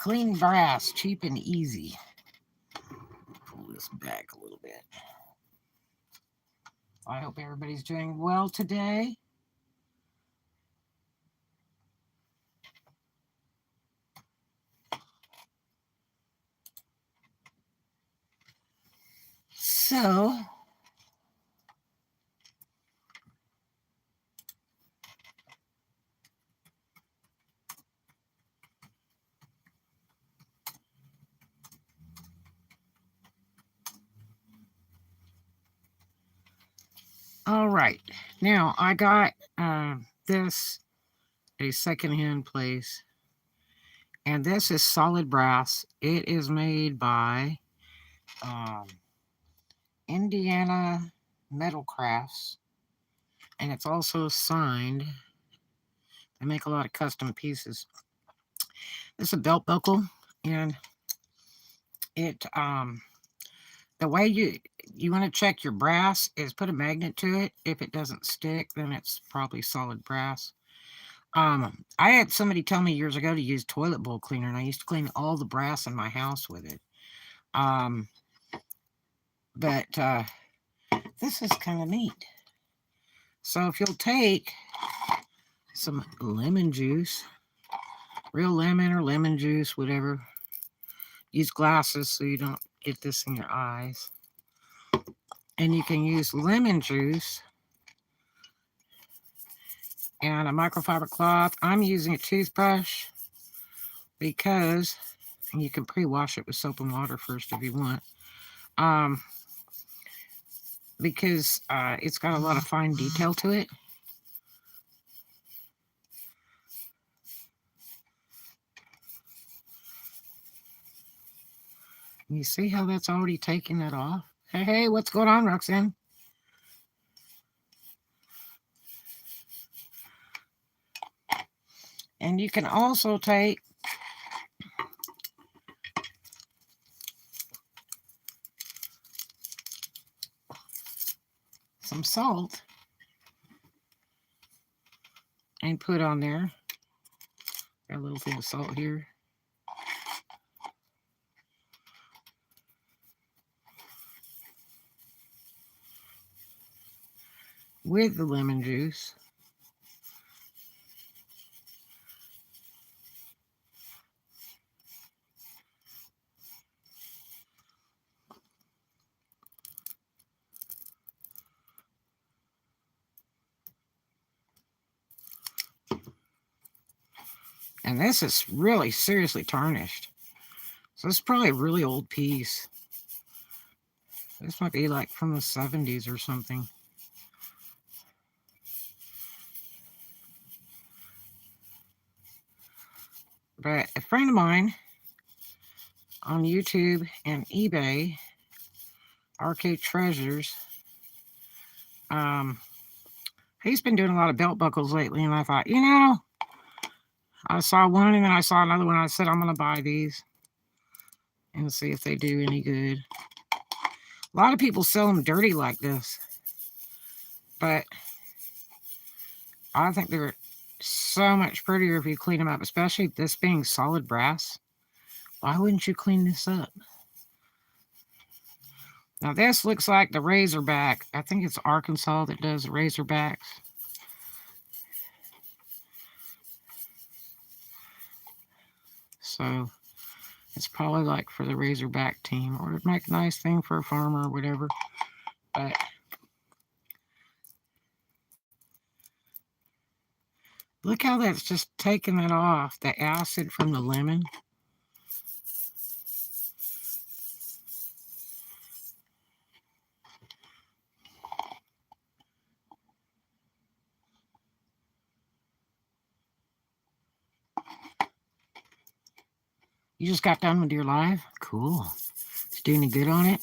Clean brass, cheap and easy. Pull this back a little bit. I hope everybody's doing well today. So, all right. Now, I got this a secondhand place, and this is solid brass. It is made by Indiana Metal Crafts, and it's also signed. They make a lot of custom pieces. This is a belt buckle, and it the way you want to check your brass is put a magnet to it. If it doesn't stick, then it's probably solid brass. I had somebody tell me years ago to use toilet bowl cleaner, and I used to clean all the brass in my house with it. But this is kind of neat. So if you'll take some lemon juice, real lemon or lemon juice, whatever. Use glasses so you don't get this in your eyes. And you can use lemon juice and a microfiber cloth. I'm using a toothbrush because you can pre-wash it with soap and water first if you want. Because it's got a lot of fine detail to it. You see how that's already taking that off? Hey, what's going on, Roxanne? And you can also take some salt and put on there. Got a little thing of salt here. With the lemon juice. And this is really seriously tarnished. So this is probably a really old piece. This might be like from the 70s or something. But a friend of mine on YouTube and eBay, Arcade Treasures, he's been doing a lot of belt buckles lately, and I thought, I saw one and then I saw another one. I said, I'm going to buy these and see if they do any good. A lot of people sell them dirty like this, but I think they're so much prettier if you clean them up, especially this being solid brass. Why wouldn't you clean this up? Now this looks like the Razorback. I think it's Arkansas that does the Razorbacks. So it's probably like for the Razorback team, or it'd make a nice thing for a farmer or whatever. But look how that's just taking that off, the acid from the lemon. You just got done with your live? Cool. Is it doing any good on it?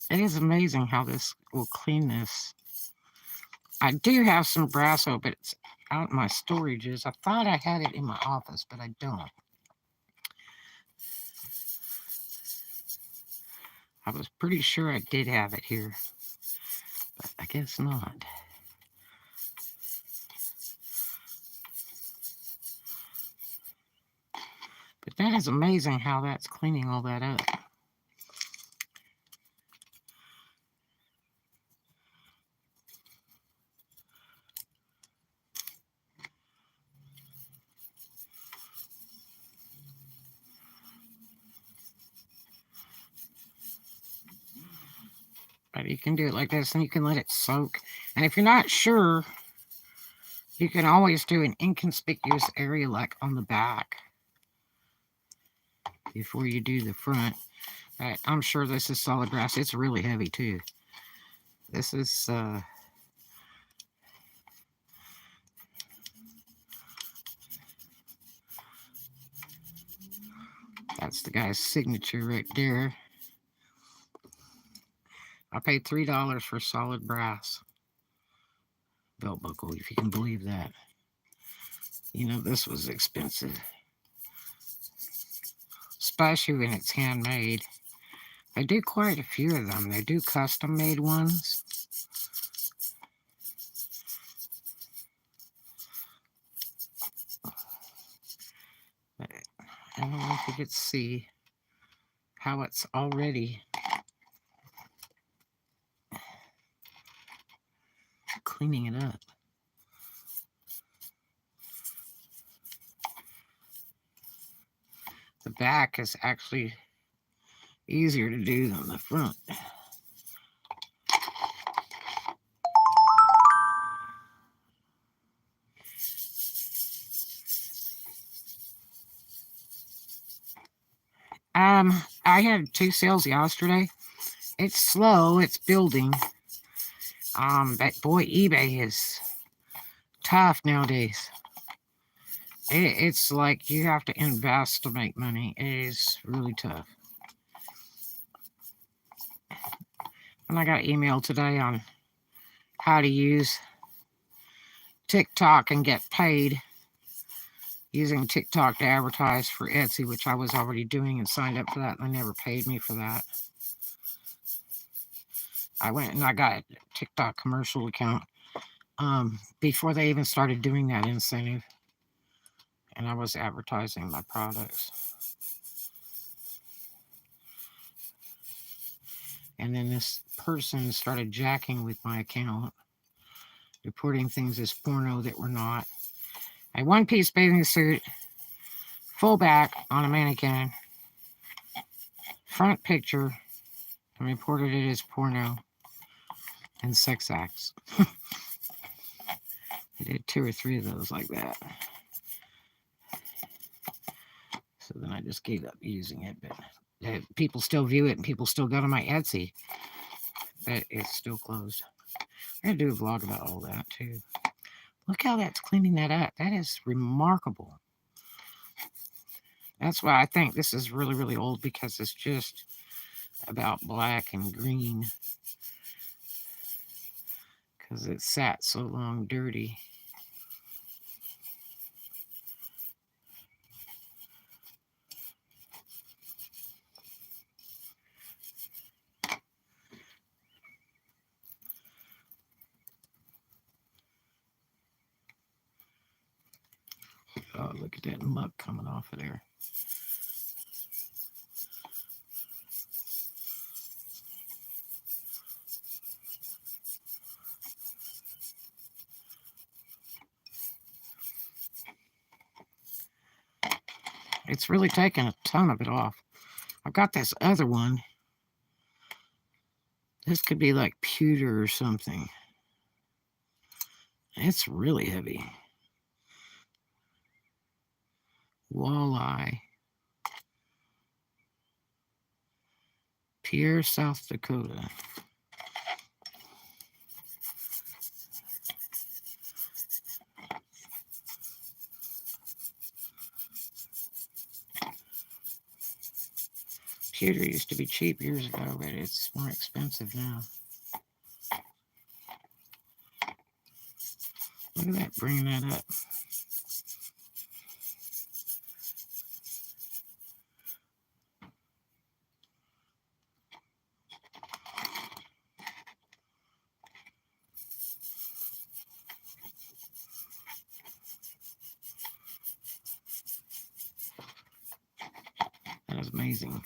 It is amazing how this will clean this. I do have some Brasso, but it's out in my storages. I thought I had it in my office, but I don't. I was pretty sure I did have it here, but I guess not. But that is amazing how that's cleaning all that up. But you can do it like this, and you can let it soak. And if you're not sure, you can always do an inconspicuous area like on the back before you do the front. But I'm sure this is solid brass. It's really heavy too. This is that's the guy's signature right there. I paid $3 for solid brass belt buckle, if you can believe that. You know, this was expensive, especially when it's handmade. They do quite a few of them. They do custom made ones. But I don't know if you could see how it's already cleaning it up. The back is actually easier to do than the front. I had 2 sales yesterday. It's slow, it's building. But boy, eBay is tough nowadays. It's like you have to invest to make money. It is really tough. And I got email today on how to use TikTok and get paid using TikTok to advertise for Etsy, which I was already doing and signed up for that, and they never paid me for that. I went and I got a TikTok commercial account before they even started doing that incentive, and I was advertising my products. And then this person started jacking with my account, reporting things as porno that were not. A one-piece bathing suit, full back on a mannequin, front picture, and reported it as porno and sex acts. I did 2 or 3 of those like that. So then I just gave up using it, but people still view it and people still go to my Etsy, but it's still closed. I'm going to do a vlog about all that too. Look how that's cleaning that up. That is remarkable. That's why I think this is really, really old, because it's just about black and green, because it sat so long dirty. Oh, look at that muck coming off of there. It's really taken a ton of it off. I've got this other one. This could be like pewter or something. It's really heavy. Walleye. Pierre, South Dakota. Pewter used to be cheap years ago, but it's more expensive now. Look at that, bringing that up. That is amazing.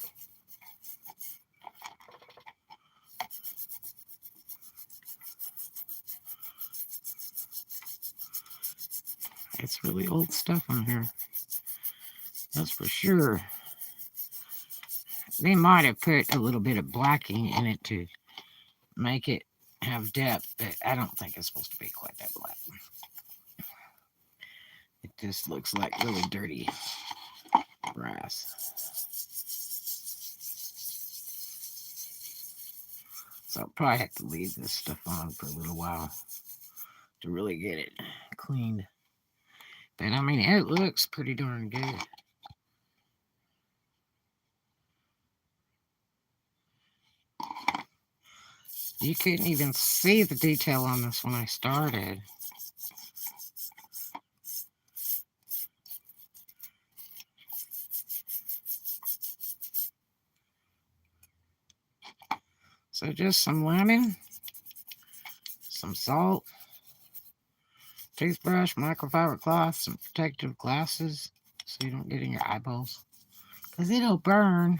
It's really old stuff on here. That's for sure. They might have put a little bit of blacking in it to make it have depth, but I don't think it's supposed to be quite that black. It just looks like really dirty brass. So I'll probably have to leave this stuff on for a little while to really get it cleaned. But I mean, it looks pretty darn good. You couldn't even see the detail on this when I started. So just some lemon, some salt, toothbrush, microfiber cloth, some protective glasses so you don't get in your eyeballs, because it'll burn.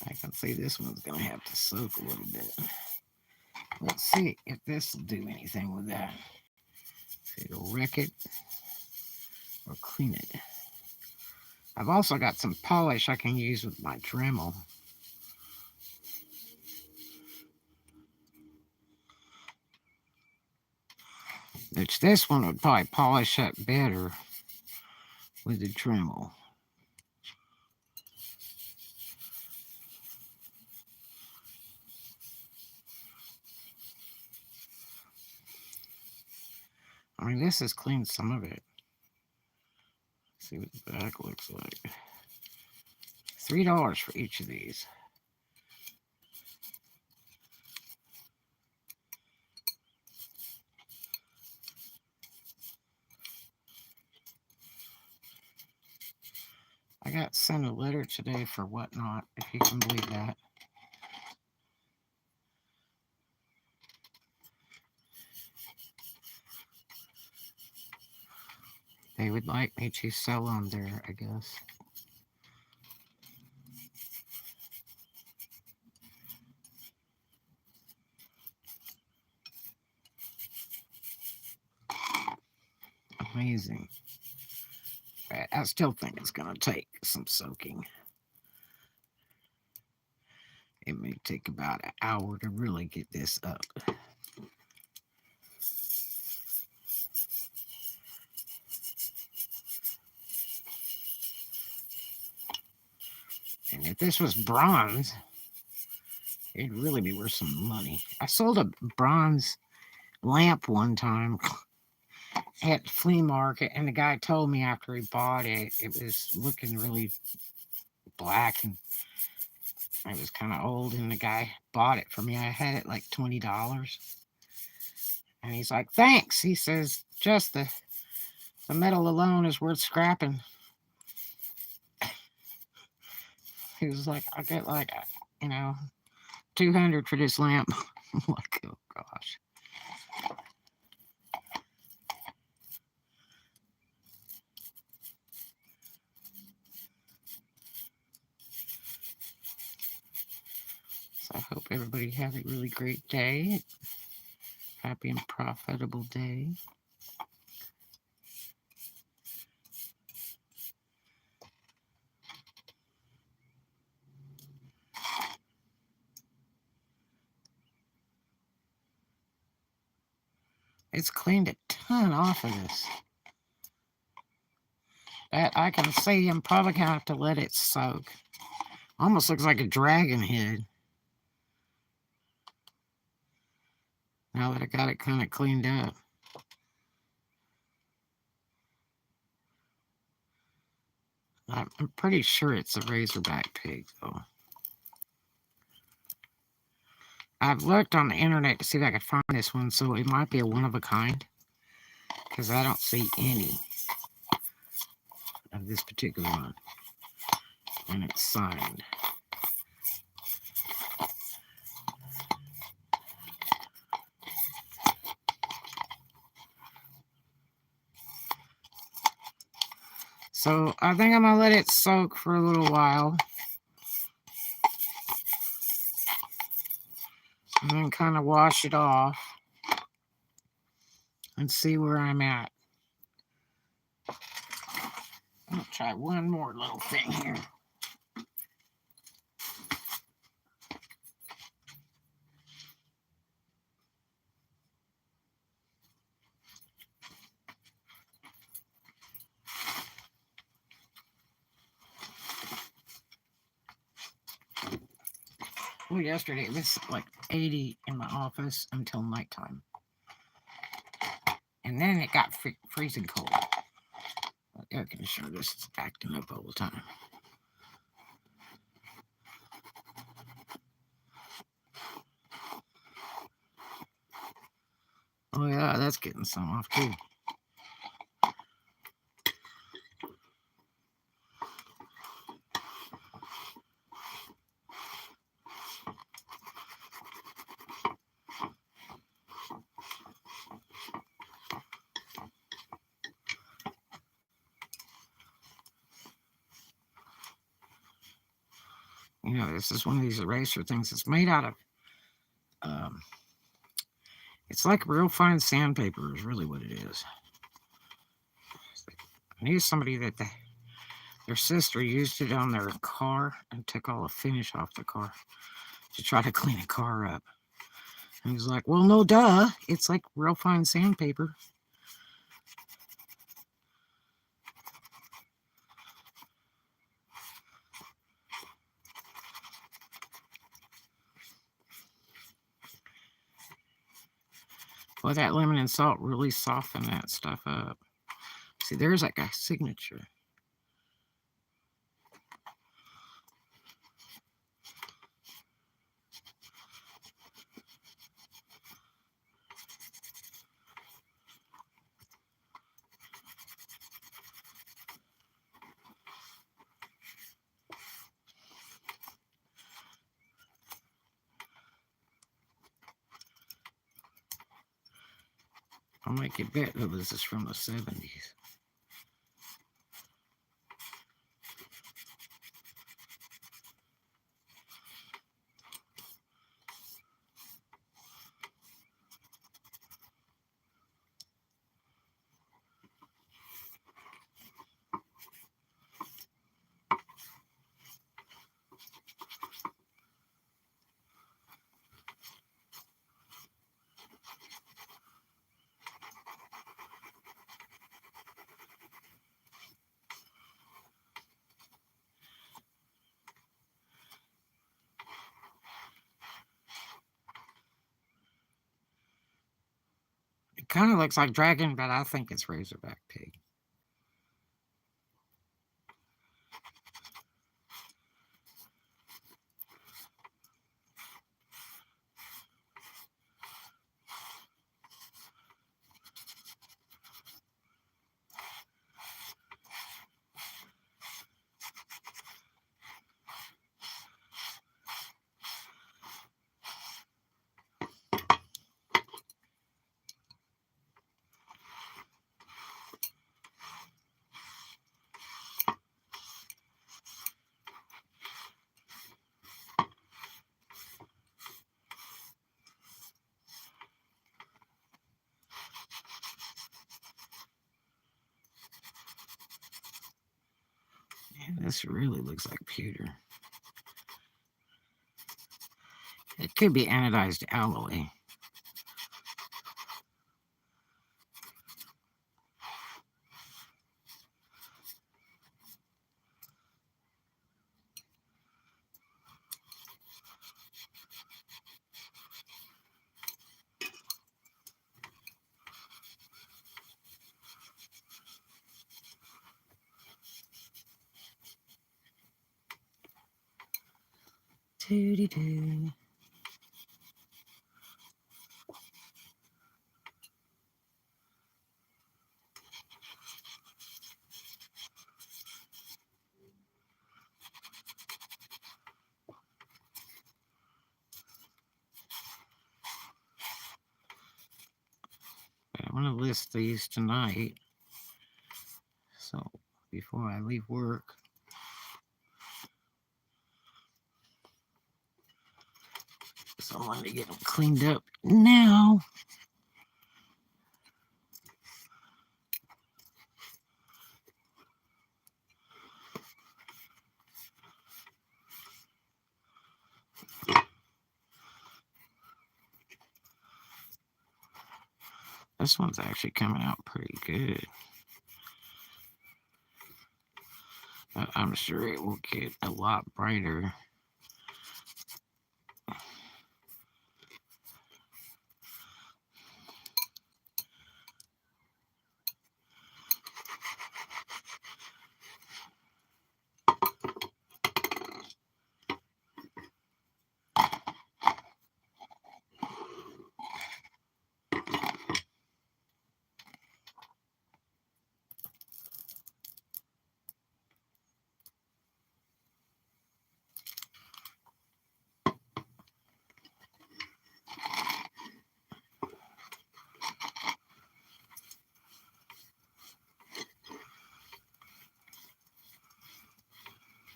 I can see this one's going to have to soak a little bit. Let's see if this will do anything with that. If it'll wreck it or clean it. I've also got some polish I can use with my Dremel. Which this one would probably polish up better with the Dremel. I mean, this has cleaned some of it. Let's see what the back looks like. $3 for each of these. I got sent a letter today for Whatnot, if you can believe that. They would like me to sell on there, I guess. Amazing. But I still think it's going to take some soaking. It may take about an hour to really get this up. And if this was bronze, it'd really be worth some money. I sold a bronze lamp one time at the flea market, and the guy told me after he bought it, it was looking really black and it was kind of old, and the guy bought it for me. I had it like $20. And he's like, thanks. He says, just the metal alone is worth scrapping. He was like, I get like, $200 for this lamp. I'm like, oh gosh. So I hope everybody has a really great day. Happy and profitable day. It's cleaned a ton off of this. That I can see I'm probably going to have to let it soak. Almost looks like a dragon head. Now that I got it kind of cleaned up. I'm pretty sure it's a razorback pig, though. I've looked on the internet to see if I could find this one, so it might be a one of a kind, because I don't see any of this particular one, and it's signed. So I think I'm gonna let it soak for a little while, and then kind of wash it off and see where I'm at. I'll try one more little thing here. Well, yesterday it was like 80 in my office until nighttime. And then it got freezing cold. The air conditioner just is acting up all the time. Oh yeah, that's getting some off too. You know, this is one of these eraser things. It's made out of, it's like real fine sandpaper is really what it is. I knew somebody that their sister used it on their car and took all the finish off the car to try to clean a car up. And he's like, well, no, duh. It's like real fine sandpaper. Well, that lemon and salt really soften that stuff up. See, there's that guy's signature. I'll make you bet that this is from the 70s. It kind of looks like dragon, but I think it's razorback pig. Man, this really looks like pewter. It could be anodized alloy. Doo-dee-doo. I'm going to list these tonight. So before I leave work. So I wanted to get them cleaned up now. This one's actually coming out pretty good. But I'm sure it will get a lot brighter.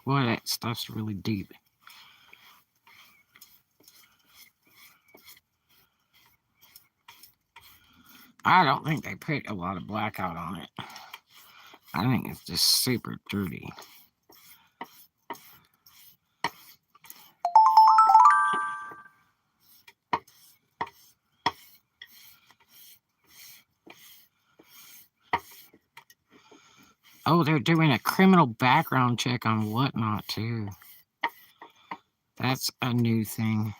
Boy, that stuff's really deep. I don't think they put a lot of blackout on it. I think it's just super dirty. Oh, they're doing a criminal background check on Whatnot, too. That's a new thing.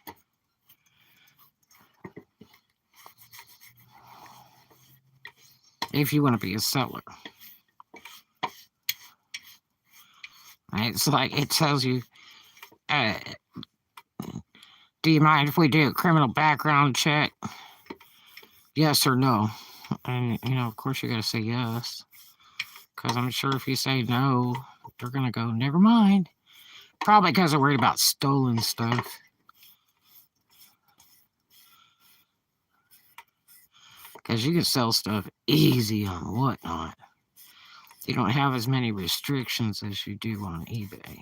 If you want to be a seller. It's like, it tells you, do you mind if we do a criminal background check? Yes or no? And, of course you got to say yes. Because I'm sure if you say no, they're going to go, never mind. Probably because they're worried about stolen stuff. Because you can sell stuff easy on Whatnot. You don't have as many restrictions as you do on eBay.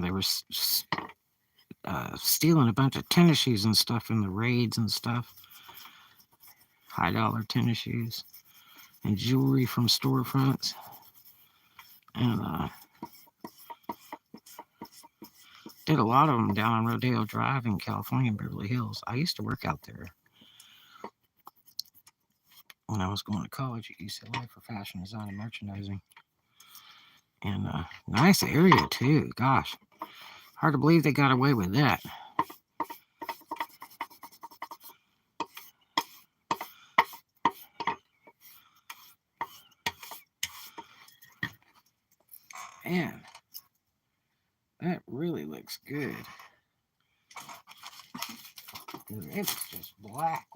They were stealing a bunch of tennis shoes and stuff in the raids and stuff. High-dollar tennis shoes. And jewelry from storefronts. And did a lot of them down on Rodeo Drive in California and Beverly Hills. I used to work out there when I was going to college at UCLA for fashion design and merchandising. And nice area too. Gosh, hard to believe they got away with that. Man, that really looks good. It's just black.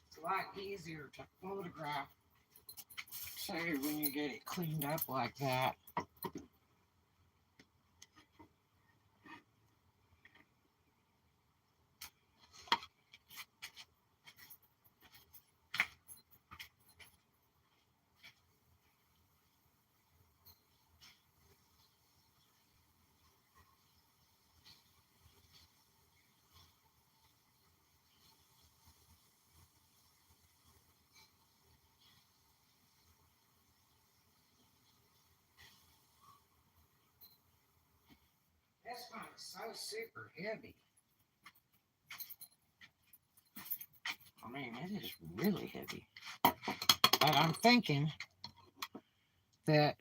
It's a lot easier to photograph, say, when you get it cleaned up like that. This one is so super heavy. I mean, it is really heavy. But I'm thinking that,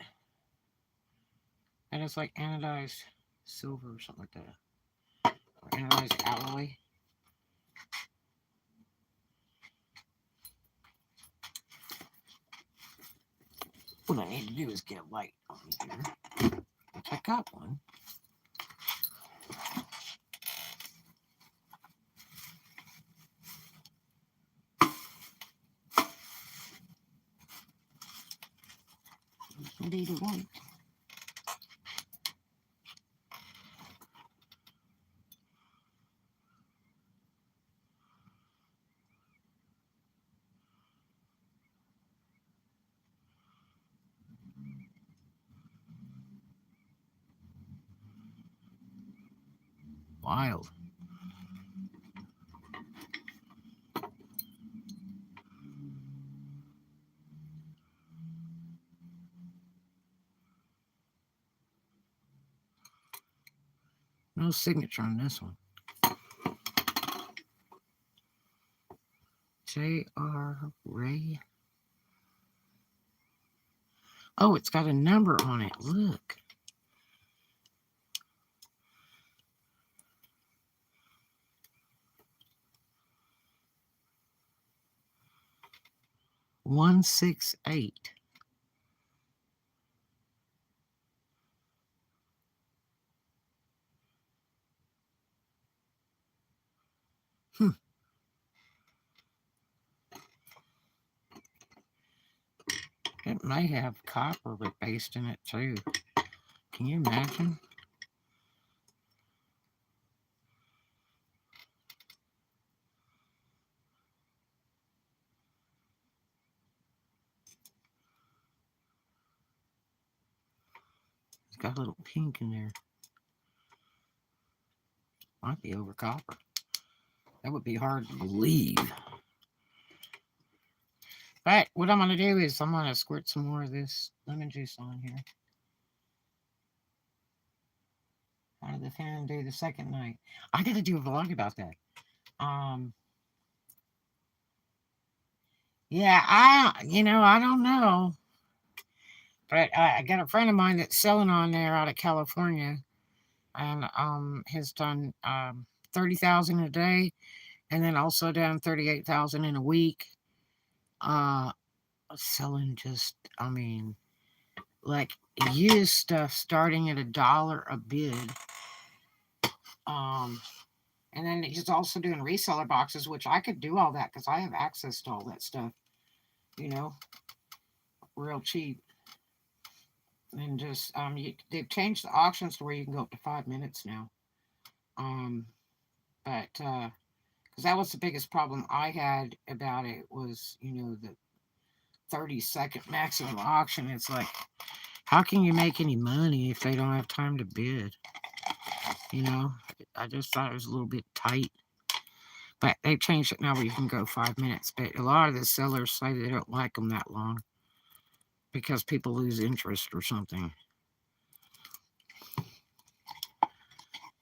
and it's like anodized silver or something like that. Or anodized alloy. What I need to do is get a light on here. Which I got one. Indeed it won't. Wild. No signature on this one. J.R. Ray. Oh, it's got a number on it. Look. One 168. Hmm. It may have copper based in it too. Can you imagine? It's got a little pink in there. Might be over copper. That would be hard to believe. But what I'm going to do is I'm going to squirt some more of this lemon juice on here. Out of the fan and do the second night. I got to do a vlog about that. Yeah, I don't know. But I got a friend of mine that's selling on there out of California. And has done 30,000 a day. And then also down 38,000 in a week. Selling just, I mean, like used stuff starting at $1 a bid. And then he's also doing reseller boxes, which I could do all that because I have access to all that stuff, real cheap. And just they've changed the auctions to where you can go up to 5 minutes now. But because that was the biggest problem I had about it was the 30-second maximum auction. It's like, how can you make any money if they don't have time to bid? I just thought it was a little bit tight. But they've changed it now where you can go 5 minutes. But a lot of the sellers say they don't like them that long because people lose interest or something.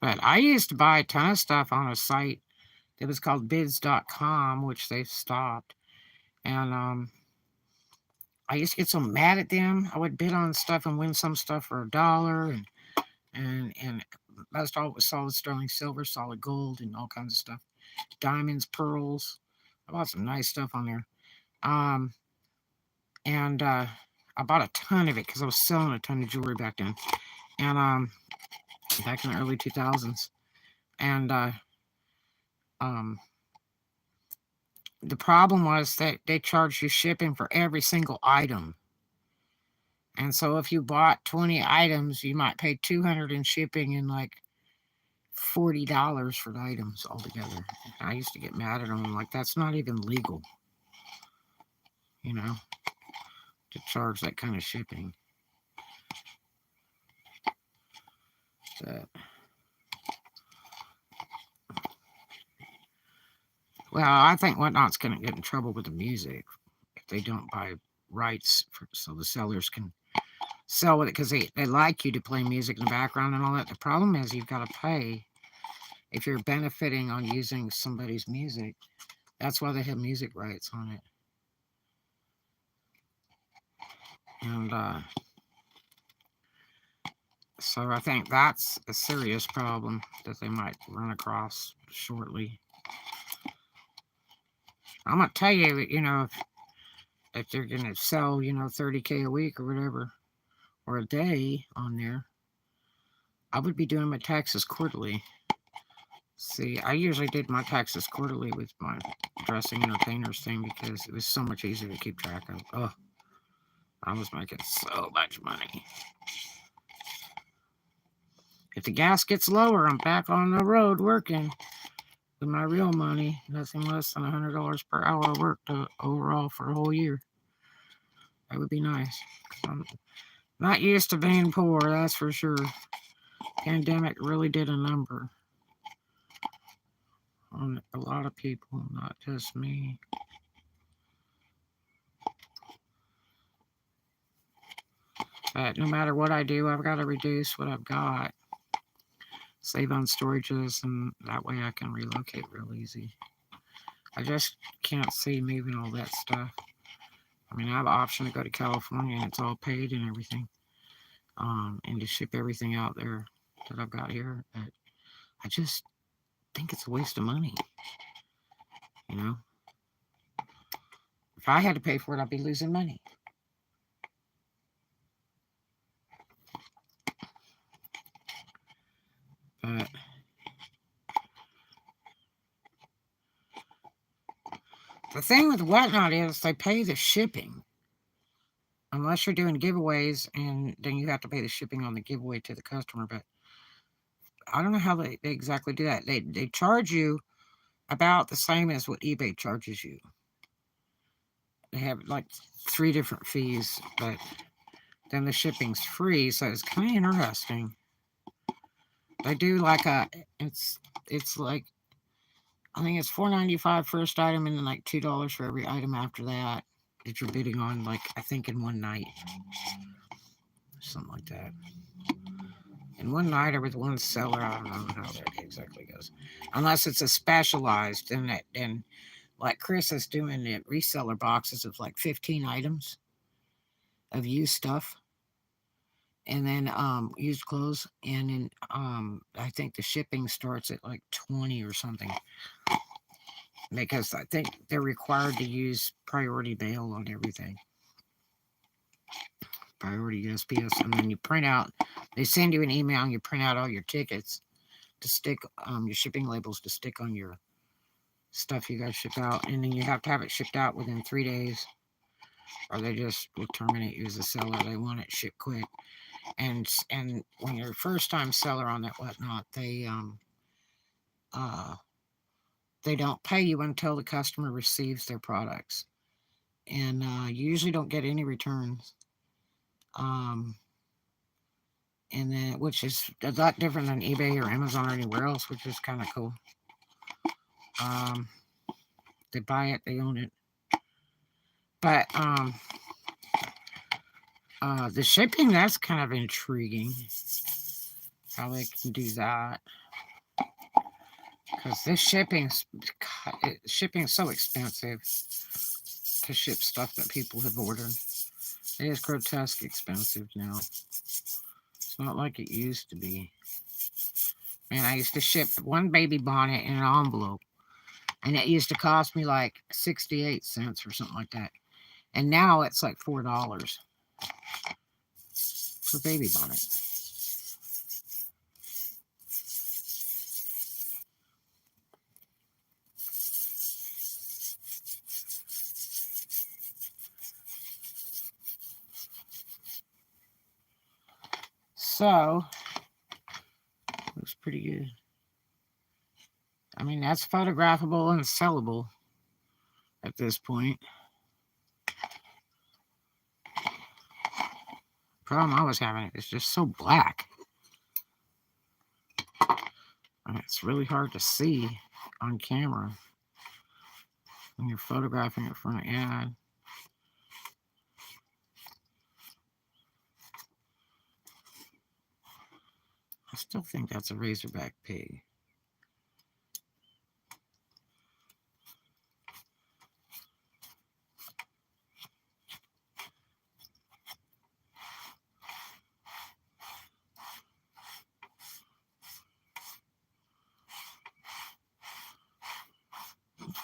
But I used to buy a ton of stuff on a site that was called bids.com, which they've stopped. And I used to get so mad at them. I would bid on stuff and win some stuff for $1, and most all it was solid sterling silver, solid gold, and all kinds of stuff. Diamonds, pearls. I bought some nice stuff on there. And I bought a ton of it because I was selling a ton of jewelry back then. And back in the early 2000s. And the problem was that they charged you shipping for every single item. And so if you bought 20 items, you might pay $200 in shipping and like $40 for the items altogether. I used to get mad at them. I'm like, that's not even legal, to charge that kind of shipping. But, well, I think Whatnot's going to get in trouble with the music if they don't buy rights so the sellers can sell with it because they like you to play music in the background and all that. The problem is you've got to pay if you're benefiting on using somebody's music. That's why they have music rights on it. And so I think that's a serious problem that they might run across shortly. I'm going to tell you, if they're going to sell, 30K a week or whatever, or a day on there, I would be doing my taxes quarterly. See, I usually did my taxes quarterly with my dressing entertainers thing because it was so much easier to keep track of. Oh, I was making so much money. If the gas gets lower, I'm back on the road working with my real money. Nothing less than $100 per hour worked overall for a whole year. That would be nice. I'm not used to being poor, that's for sure. Pandemic really did a number on a lot of people, not just me. But no matter what I do, I've got to reduce what I've got. Save on storages, and that way I can relocate real easy. I just can't see moving all that stuff. I mean, I have an option to go to California, and it's all paid and everything, and to ship everything out there that I've got here. But I just think it's a waste of money. If I had to pay for it, I'd be losing money. But the thing with Whatnot is they pay the shipping. Unless you're doing giveaways, and then you have to pay the shipping on the giveaway to the customer. But I don't know how they exactly do that. They charge you about the same as what eBay charges you. They have like 3 different fees, but then the shipping's free, so it's kind of interesting. They do like it's like, I think it's $4.95 first item, and then like $2 for every item after that you're bidding on, like I think in one night, something like that. In one night or with one seller, I don't know how that exactly goes, unless it's a specialized, and like Chris is doing the reseller boxes of like 15 items of used stuff, and then used clothes, and then I think the shipping starts at like 20 or something, because I think they're required to use priority mail on everything, priority USPS, and then you print out, they send you an email and you print out all your tickets to stick, your shipping labels to stick on your stuff you guys ship out, and then you have to have it shipped out within 3 days, or they just will terminate you as a seller. They want it shipped quick. And when you're a first time seller on that Whatnot, they don't pay you until the customer receives their products, and you usually don't get any returns. And then, which is a lot different than eBay or Amazon or anywhere else, which is kind of cool. They buy it, they own it. But the shipping, that's kind of intriguing, how they can do that. Because this shipping's so expensive to ship stuff that people have ordered. It is grotesque expensive now. It's not like it used to be. Man, I used to ship one baby bonnet in an envelope, and it used to cost me like 68 cents or something like that. And now it's like $4 for baby bonnet. So, looks pretty good. I mean, that's photographable and sellable at this point. Problem I was having is just so black. And it's really hard to see on camera when you're photographing it for an ad. still think that's a razorback pig.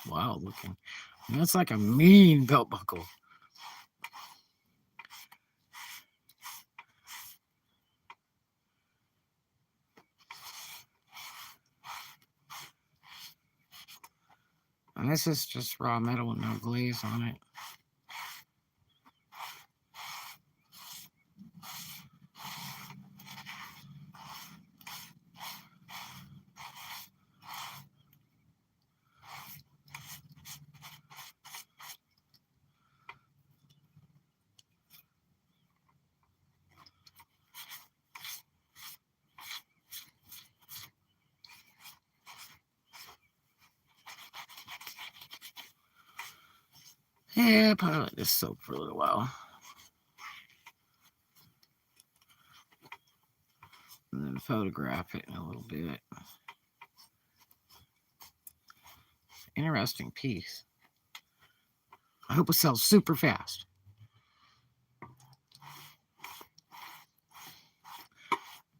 Wow, looking. And that's like a mean belt buckle. And this is just raw metal with no glaze on it. Yeah, probably let this soak for a little while. And then photograph it in a little bit. Interesting piece. I hope it sells super fast.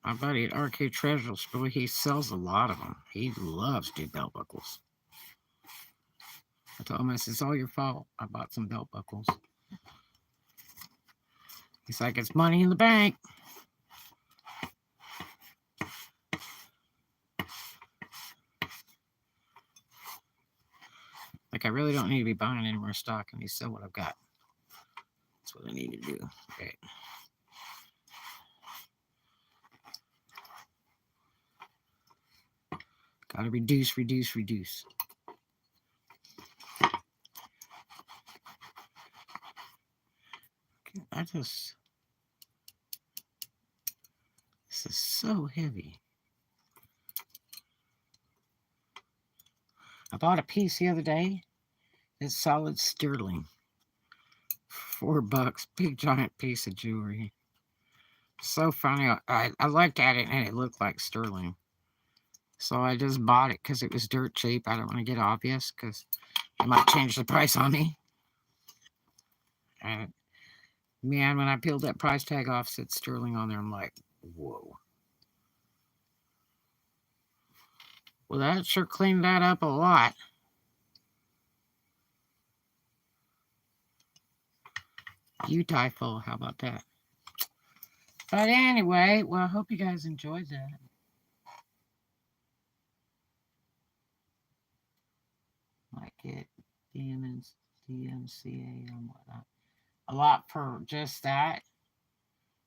My buddy at RK Treasure Store, he sells a lot of them. He loves new belt buckles. I told him, I said, it's all your fault. I bought some belt buckles. He's like, it's money in the bank. Like, I really don't need to be buying any more stock, and he said what I've got. That's what I need to do. Okay. Gotta reduce, reduce, reduce. Okay, this is so heavy. I bought a piece the other day. It's solid sterling. $4. Big giant piece of jewelry. So funny. I looked at it and it looked like sterling. So I just bought it because it was dirt cheap. I don't want to get obvious because it might change the price on me. And man, when I peeled that price tag off, said sterling on there, I'm like, whoa. Well, that sure cleaned that up a lot. Utah full. How about that? But anyway, well, I hope you guys enjoyed that. Like it, DMCA and whatnot. A lot for just that.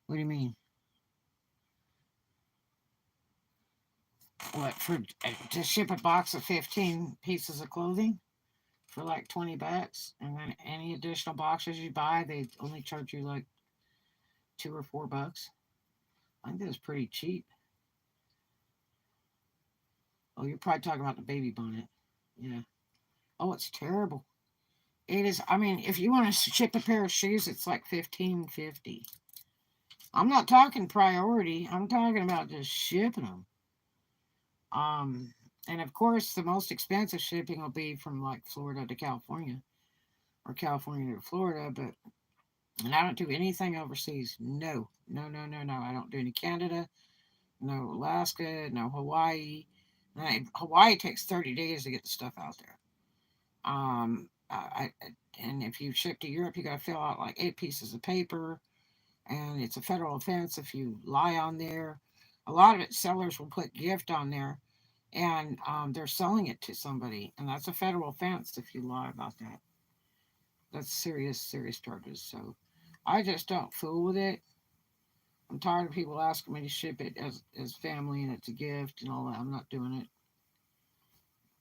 What do you mean? What, for to ship a box of 15 pieces of clothing for like $20? And then any additional boxes you buy, they only charge you like $2 or $4. I think that's pretty cheap. Oh, you're probably talking about the baby bonnet. Yeah. Oh, it's terrible. It is. I mean, if you want to ship a pair of shoes, it's like $15.50. I'm not talking priority. I'm talking about just shipping them. Um, and of course, the most expensive shipping will be from like Florida to California or California to Florida. But and I don't do anything overseas. No, no, no, no, no. I don't do any Canada, no Alaska, no Hawaii. Hawaii takes 30 days to get the stuff out there. And if you ship to Europe, you got to fill out like 8 pieces of paper, and it's a federal offense if you lie on there. A lot of it, sellers will put gift on there, and they're selling it to somebody, and that's a federal offense if you lie about that. That's serious, serious charges. So I just don't fool with it. I'm tired of people asking me to ship it as family and it's a gift and all that. I'm not doing it.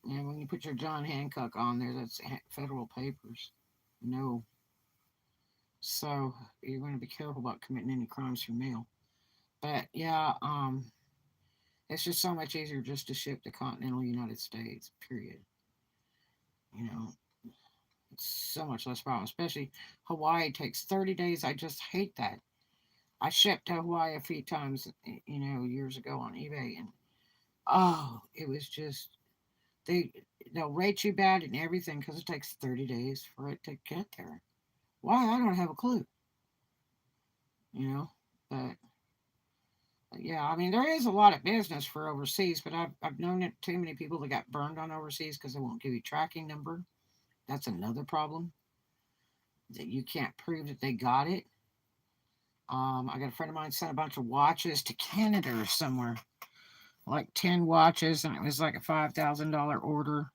And when you put your John Hancock on there, that's federal papers. No. So you're going to be careful about committing any crimes through mail. But yeah, it's just so much easier just to ship to continental United States. Period. You know, it's so much less problem. Especially Hawaii takes 30 days. I just hate that. I shipped to Hawaii a few times, years ago on eBay, and oh, it was just they they'll rate you bad and everything because it takes 30 days for it to get there. Why? I don't have a clue, you know. But yeah, I mean, there is a lot of business for overseas, but I've known it too many people that got burned on overseas because they won't give you tracking number. That's another problem that you can't prove that they got it. I got a friend of mine sent a bunch of watches to Canada or somewhere, like 10 watches, and it was like a $5,000 order,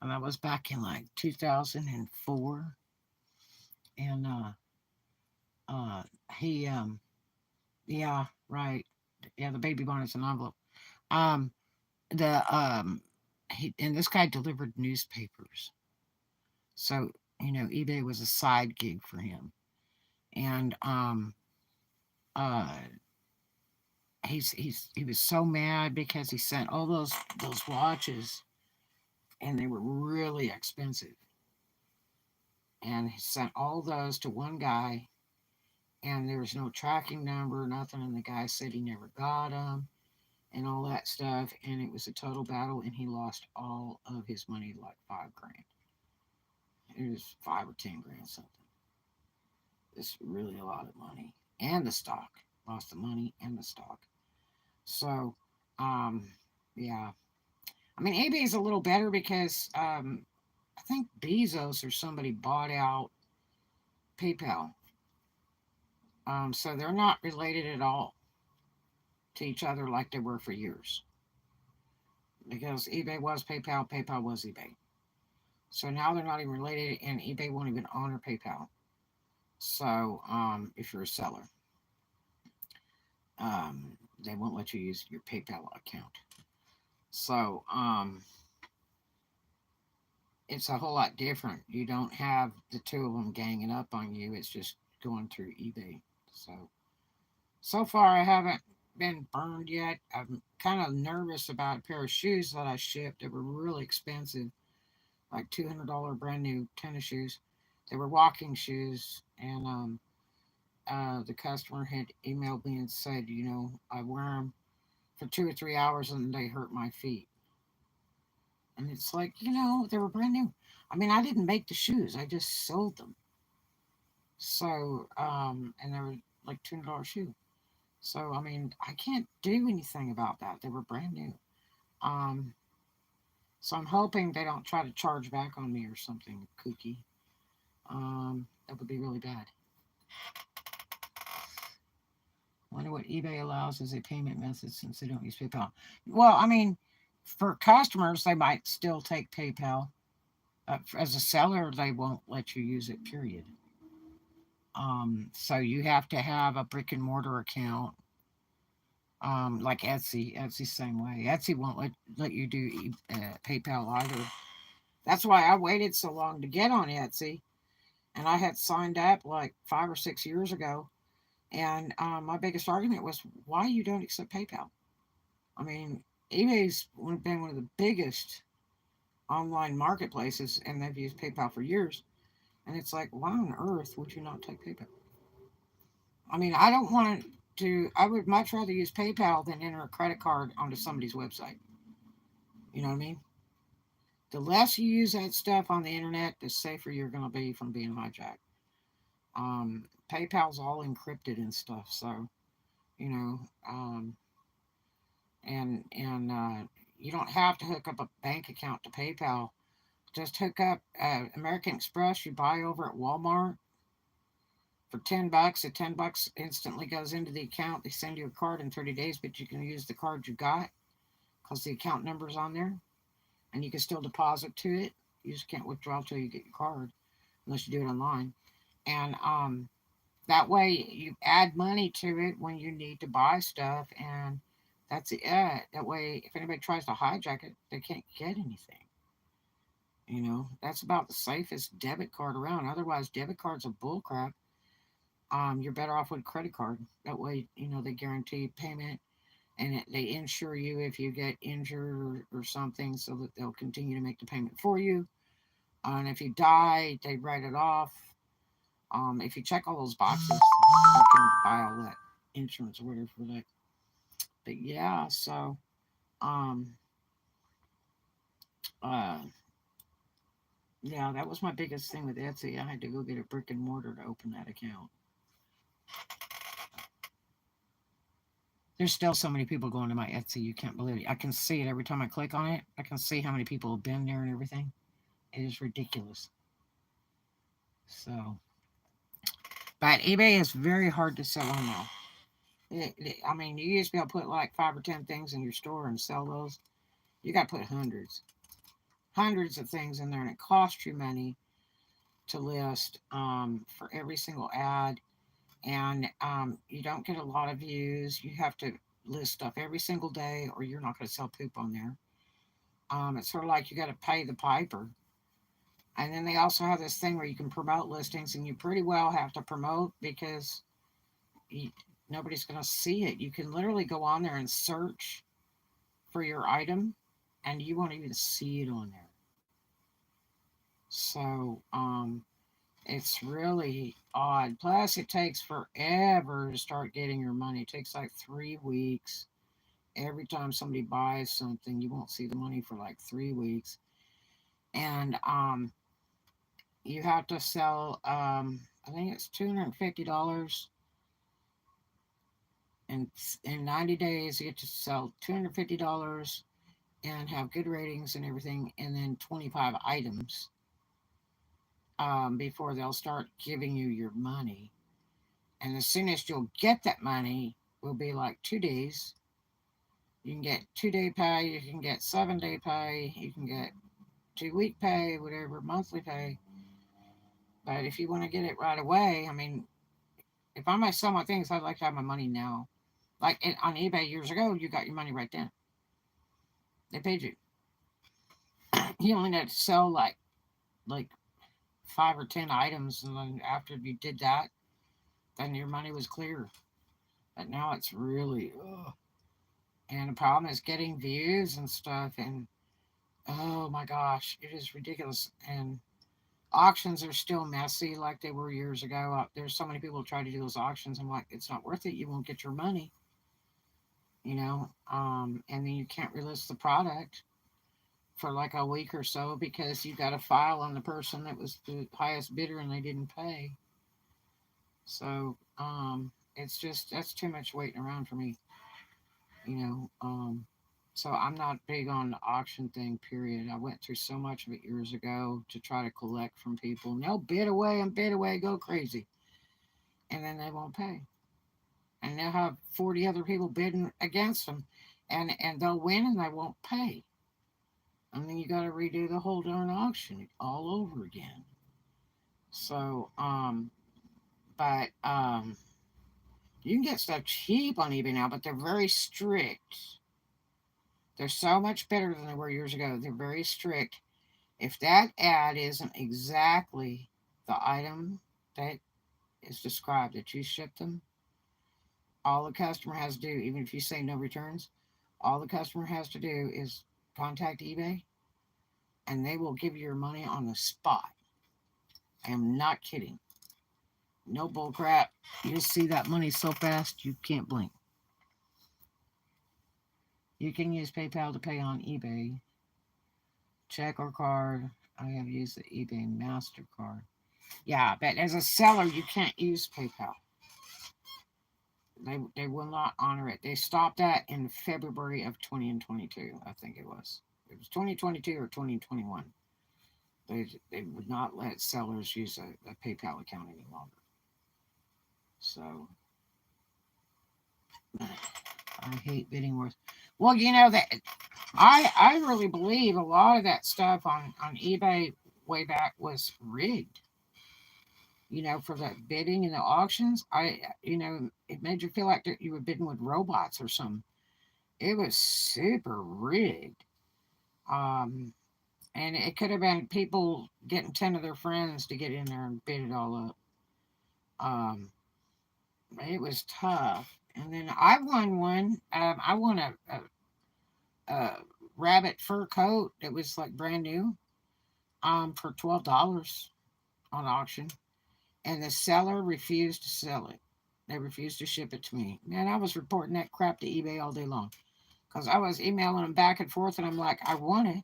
and that was back in like 2004. And uh, he yeah, right, yeah, the baby bonus and envelope. Um, the he and this guy delivered newspapers, so eBay was a side gig for him, and uh he was so mad because he sent all those watches and they were really expensive, and he sent all those to one guy, and there was no tracking number, nothing, and the guy said he never got them and all that stuff, and it was a total battle, and he lost all of his money, like 5 grand. It was 5 or 10 grand something. It's really a lot of money, and the stock, lost the money and the stock. So um yeah, I mean, eBay is a little better because I think Bezos or somebody bought out PayPal. So they're not related at all to each other like they were for years. Because eBay was PayPal, PayPal was eBay. So now they're not even related, and eBay won't even honor PayPal. So if you're a seller, they won't let you use your PayPal account. So it's a whole lot different. You don't have the two of them ganging up on you. It's just going through eBay. So far, I haven't been burned yet. I'm kind of nervous about a pair of shoes that I shipped that were really expensive, like $200 brand new tennis shoes. They were walking shoes, and the customer had emailed me and said, I wear them for 2 or 3 hours and they hurt my feet. And it's like, they were brand new. I mean, I didn't make the shoes, I just sold them. So, and they were like $200 shoe. So, I mean, I can't do anything about that. They were brand new. Um, so I'm hoping they don't try to charge back on me or something kooky. That would be really bad. Wonder what eBay allows as a payment method since they don't use PayPal. Well, I mean, for customers, they might still take PayPal. As a seller, they won't let you use it, period. So you have to have a brick and mortar account, like Etsy. Etsy same way. Etsy won't let you do PayPal either. That's why I waited so long to get on Etsy, and I had signed up like 5 or 6 years ago. And my biggest argument was why you don't accept PayPal. I mean, eBay's been one of the biggest online marketplaces, and they've used PayPal for years. And it's like, why on earth would you not take PayPal? I mean, I don't want to. I would much rather use PayPal than enter a credit card onto somebody's website. You know what I mean? The less you use that stuff on the internet, the safer you're going to be from being hijacked. PayPal's all encrypted and stuff, so you know, and you don't have to hook up a bank account to PayPal. Just hook up American Express. You buy over at Walmart for $10. The $10 instantly goes into the account. They send you a card in 30 days, but you can use the card you got because the account number's on there, and you can still deposit to it. You just can't withdraw until you get your card unless you do it online. And that way you add money to it when you need to buy stuff, and that's it. That way, if anybody tries to hijack it, they can't get anything. That's about the safest debit card around. Otherwise, debit cards are bullcrap. You're better off with a credit card. That way, they guarantee payment, and they insure you if you get injured or something, so that they'll continue to make the payment for you. And if you die, they write it off. If you check all those boxes, you can buy all that insurance or whatever for that. But yeah, so um, uh, yeah, that was my biggest thing with Etsy. I had to go get a brick and mortar to open that account. There's still so many people going to my Etsy. You can't believe it. I can see it every time I click on it. I can see how many people have been there and everything. It is ridiculous. So, but eBay is very hard to sell on now. I mean, you used to be able to put like 5 or 10 things in your store and sell those. You got to put hundreds of things in there, and it costs you money to list for every single ad. And you don't get a lot of views. You have to list stuff every single day, or you're not going to sell poop on there. It's sort of like you got to pay the piper. And then they also have this thing where you can promote listings, and you pretty well have to promote because you, nobody's going to see it. You can literally go on there and search for your item, and you won't even see it on there. So it's really odd. Plus, it takes forever to start getting your money. It takes like 3 weeks. Every time somebody buys something, you won't see the money for like 3 weeks. And you have to sell, I think it's $250. And in 90 days, you get to sell $250 and have good ratings and everything, and then 25 items before they'll start giving you your money. And the soonest you'll get that money will be like 2 days. You can get 2 day pay, you can get 7 day pay, you can get 2 week pay, whatever, monthly pay. But if you want to get it right away, I mean, if I'm going to sell my things, I'd like to have my money now. Like on eBay years ago, you got your money right then. They paid you. You only had to sell like 5 or 10 items, and then after you did that, then your money was clear. But now it's really, ugh. And the problem is getting views and stuff, and oh my gosh, it is ridiculous. And auctions are still messy like they were years ago. There's so many people who try to do those auctions. I'm like, it's not worth it. You won't get your money, you know. And then you can't relist the product for like a week or so because you got a file on the person that was the highest bidder and they didn't pay. So it's just that's too much waiting around for me, you know. So I'm not big on the auction thing. Period. I went through so much of it years ago to try to collect from people, and they'll bid away and bid away, go crazy, and then they won't pay, and they'll have 40 other people bidding against them, and they'll win and they won't pay, and then you got to redo the whole darn auction all over again. So but you can get stuff cheap on eBay now, but they're very strict. They're so much better than they were years ago. They're very strict. If that ad isn't exactly the item that is described that you shipped them, all the customer has to do, even if you say no returns, all the customer has to do is contact eBay and they will give you your money on the spot. I am not kidding. No bull crap. You'll see that money so fast you can't blink. You can use PayPal to pay on eBay, check or card. I have used the eBay MasterCard. Yeah, but as a seller, you can't use PayPal. They will not honor it. They stopped that in February of 2022. I think it was. It was 2022 or 2021. They would not let sellers use a PayPal account any longer. So I hate bidding wars. Well, you know that I really believe a lot of that stuff on eBay way back was rigged. You know, for the bidding and the auctions, it made you feel like that you were bidding with robots or something. It was super rigged. Um, and it could have been people getting 10 of their friends to get in there and bid it all up. Um, it was tough. And then I won one. I won a rabbit fur coat that was like brand new for $12 on auction. and the seller refused to sell it. They refused to ship it to me. Man, I was reporting that crap to eBay all day long because I was emailing them back and forth, and I'm like, I want it.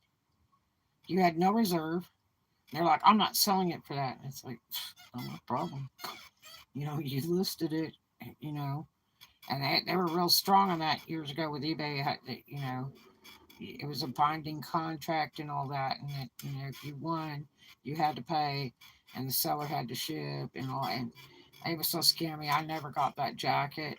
You had no reserve. They're like, I'm not selling it for that. And it's like, no problem. You listed it, you know, and they were real strong on that years ago with eBay. It was a binding contract and all that, and that if you won, you had to pay, and the seller had to ship and all. And it was so scammy. I never got that jacket,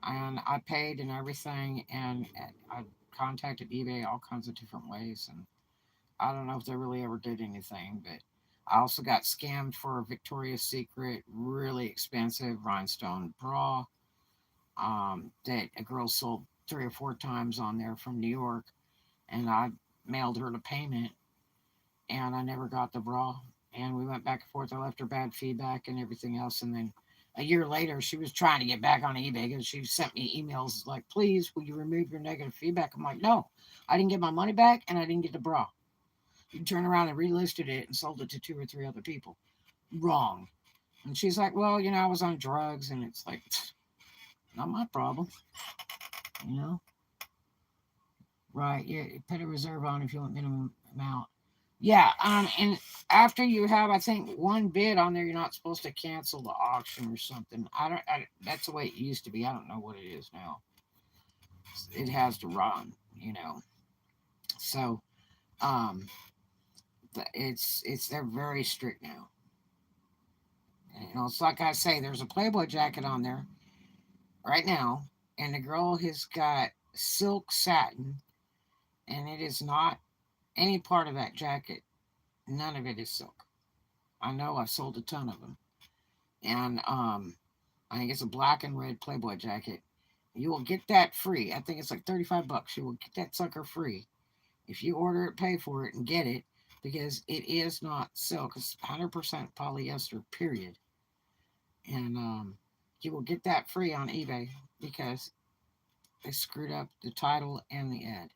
and I paid and everything, and I contacted eBay all kinds of different ways, and I don't know if they really ever did anything, but I also got scammed for a Victoria's Secret really expensive rhinestone bra that a girl sold 3 or 4 times on there from New York, and I mailed her the payment, and I never got the bra. And we went back and forth. I left her bad feedback and everything else, and then a year later, she was trying to get back on eBay because she sent me emails like, "Please, will you remove your negative feedback?" I'm like, "No, I didn't get my money back, and I didn't get the bra. You turned around and relisted it and sold it to 2 or 3 other people. Wrong." And she's like, "Well, I was on drugs," and it's like, not my problem, you know. Right? Yeah, put a reserve on if you want minimum amount. Yeah, and after you have, I think, one bid on there, you're not supposed to cancel the auction or something. I don't. That's the way it used to be. I don't know what it is now. It has to run, you know. So, um, they're very strict now. It's like I say, there's a Playboy jacket on there right now, and the girl has got silk satin, and it is not any part of that jacket. None of it is silk. I know I've sold a ton of them, and I think it's a black and red Playboy jacket. You will get that free. I think it's like $35. You will get that sucker free if you order it, pay for it, and get it because it is not silk. It's 100% polyester. Period. And you will get that free on eBay because they screwed up the title and the ad.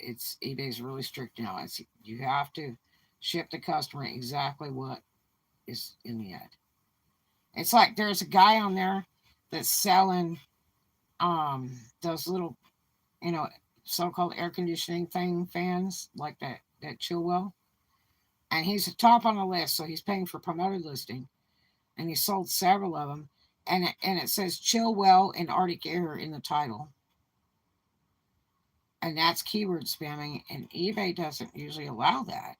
It's eBay's really strict now. You have to ship the customer exactly what is in the ad. It's like there's a guy on there that's selling those little, you know, so-called air conditioning thing fans like that chill well, and he's the top on the list, so he's paying for promoted listing, and he sold several of them, and it says chill well and Arctic air in the title, and that's keyword spamming, and eBay doesn't usually allow that,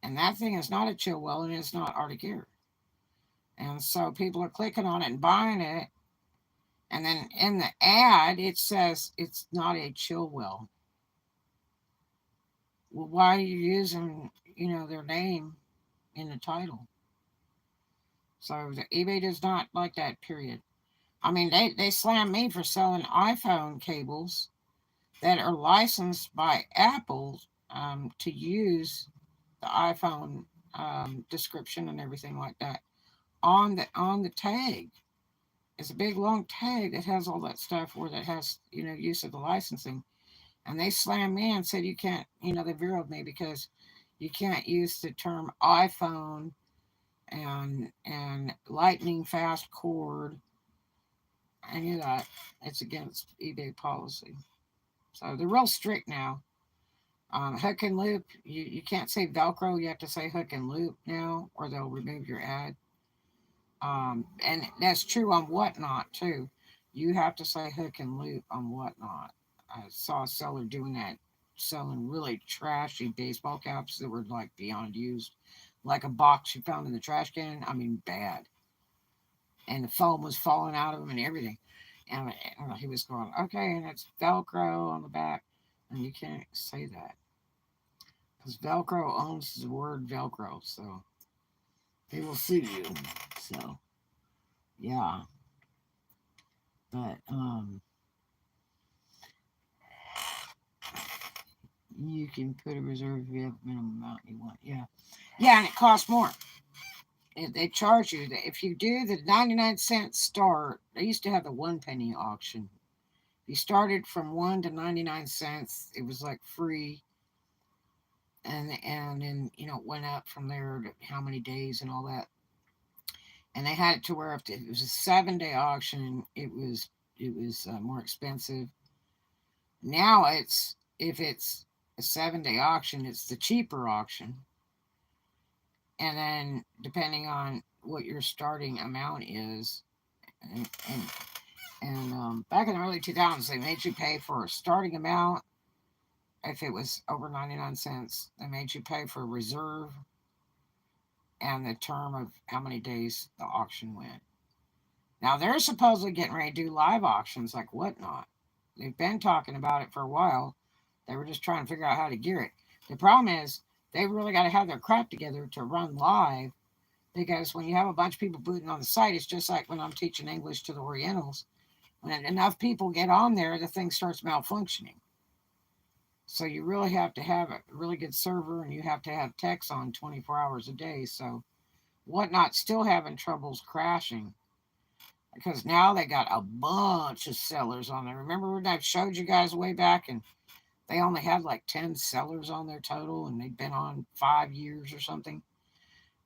and that thing is not a chill well and it's not Arctic air, and so people are clicking on it and buying it. And then in the ad, it says it's not a chill well. Well, why are you using, their name in the title? So the eBay does not like that, period. I mean, they slam me for selling iPhone cables that are licensed by Apple to use the iPhone description and everything like that on the tag. It's a big long tag that has all that stuff where that has use of the licensing, and they slammed me and said you can't, they veroed me because you can't use the term iPhone and lightning fast cord. I knew that it's against eBay policy, so they're real strict now. Hook and loop, you can't say Velcro, you have to say hook and loop now, or they'll remove your ad. And that's true on Whatnot too. You have to say hook and loop on Whatnot. I saw a seller doing that, selling really trashy baseball caps that were like beyond used, like a box you found in the trash can. I mean, bad. And the foam was falling out of them and everything. And he was going, okay, and it's Velcro on the back. And you can't say that because Velcro owns the word Velcro. So they will sue you. So, yeah. But you can put a reserve if you have a minimum amount you want. Yeah, yeah, and it costs more. They charge you that if you do the 99-cent start. They used to have the 1 penny auction. If you started from 1 to 99 cents, it was like free. and then it went up from there to how many days and all that. And they had it to where if it was a 7 day auction, it was more expensive. Now it's if it's a 7 day auction, it's the cheaper auction. And then depending on what your starting amount is, and back in the early 2000s, they made you pay for a starting amount. If it was over 99 cents, they made you pay for a reserve and the term of how many days the auction went. Now they're supposedly getting ready to do live auctions like Whatnot. They've been talking about it for a while. They were just trying to figure out how to gear it. The problem is they really got to have their crap together to run live, because when you have a bunch of people booting on the site, it's just like when I'm teaching English to the Orientals. When enough people get on there, the thing starts malfunctioning. So you really have to have a really good server, and you have to have techs on 24 hours a day. So Whatnot still having troubles crashing, because now they got a bunch of sellers on there. Remember when I showed you guys way back, and they only had like 10 sellers on their total, and they'd been on 5 years or something.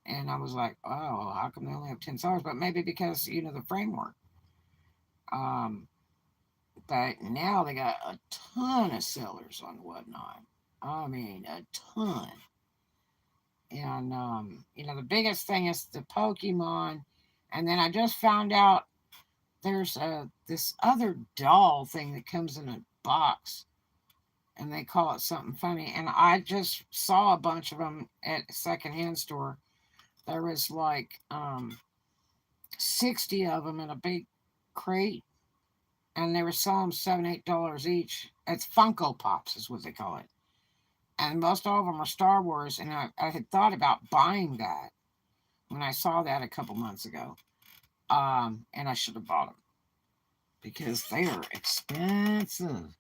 And I was like, oh, how come they only have 10 sellers? But maybe because, the framework. Um, but now they got a ton of sellers on Whatnot. I mean, a ton. And, the biggest thing is the Pokemon. And then I just found out there's this other doll thing that comes in a box, and they call it something funny. And I just saw a bunch of them at a secondhand store. There was like 60 of them in a big crate, and they were selling $7, $8 each. It's Funko Pops, is what they call it. And most all of them are Star Wars. And I had thought about buying that when I saw that a couple months ago. And I should have bought them because they are expensive.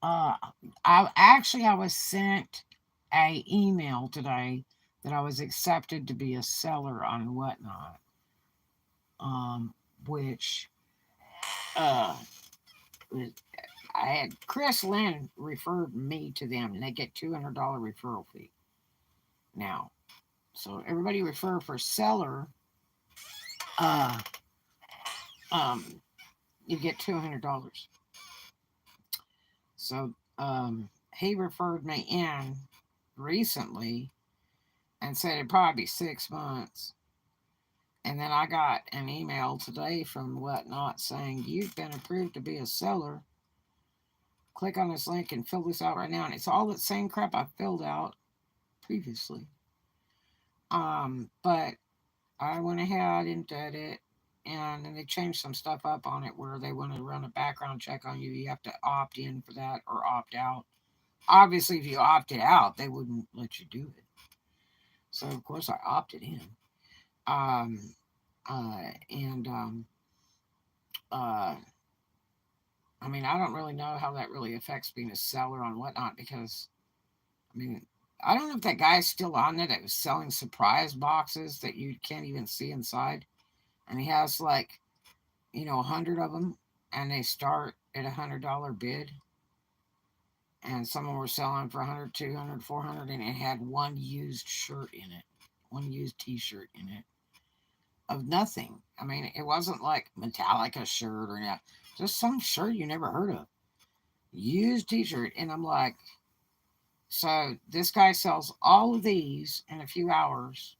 Uh, I was sent a email today that I was accepted to be a seller on Whatnot, um, which uh, I had Chris Lynn referred me to them, and they get $200 referral fee now. So everybody refer for seller, uh, um, you get $200. So he referred me in recently and said it'd probably be 6 months. And then I got an email today from Whatnot saying, you've been approved to be a seller. Click on this link and fill this out right now. And it's all the same crap I filled out previously. But I went ahead and did it. And then they changed some stuff up on it where they want to run a background check on you. You have to opt in for that or opt out. Obviously, if you opted out, they wouldn't let you do it. So, of course, I opted in. Um, and uh, I mean, I don't really know how that really affects being a seller on Whatnot, because, I mean, I don't know if that guy's still on there that was selling surprise boxes that you can't even see inside. And he has like, 100 of them, and they start at $100 bid. And some of them were selling for 100, 200, 400, and it had one used shirt in it, one used t shirt in it of nothing. I mean, it wasn't like Metallica shirt or not, just some shirt you never heard of. Used t shirt. And I'm like, so this guy sells all of these in a few hours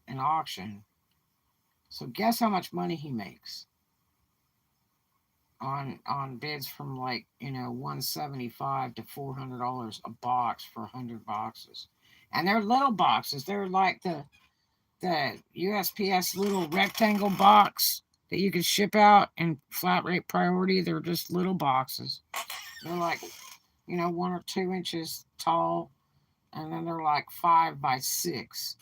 in auction. So guess how much money he makes on bids from like 175 to $400 a box for 100 boxes. And they're little boxes. They're like the USPS little rectangle box that you can ship out in flat rate priority. They're just little boxes. They're like 1 or 2 inches tall, and then they're like 5 by 6.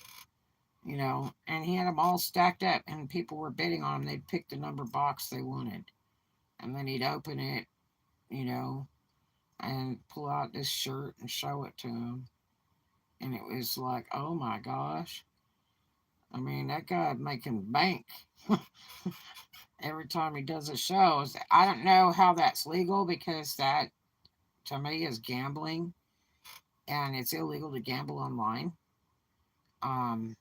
And he had them all stacked up, and people were bidding on them. They'd pick the number box they wanted, and then he'd open it, you know, and pull out this shirt and show it to him. And it was like, oh my gosh. I mean, that guy making bank every time he does a show. I don't know how that's legal, because that to me is gambling. and it's illegal to gamble online. Um,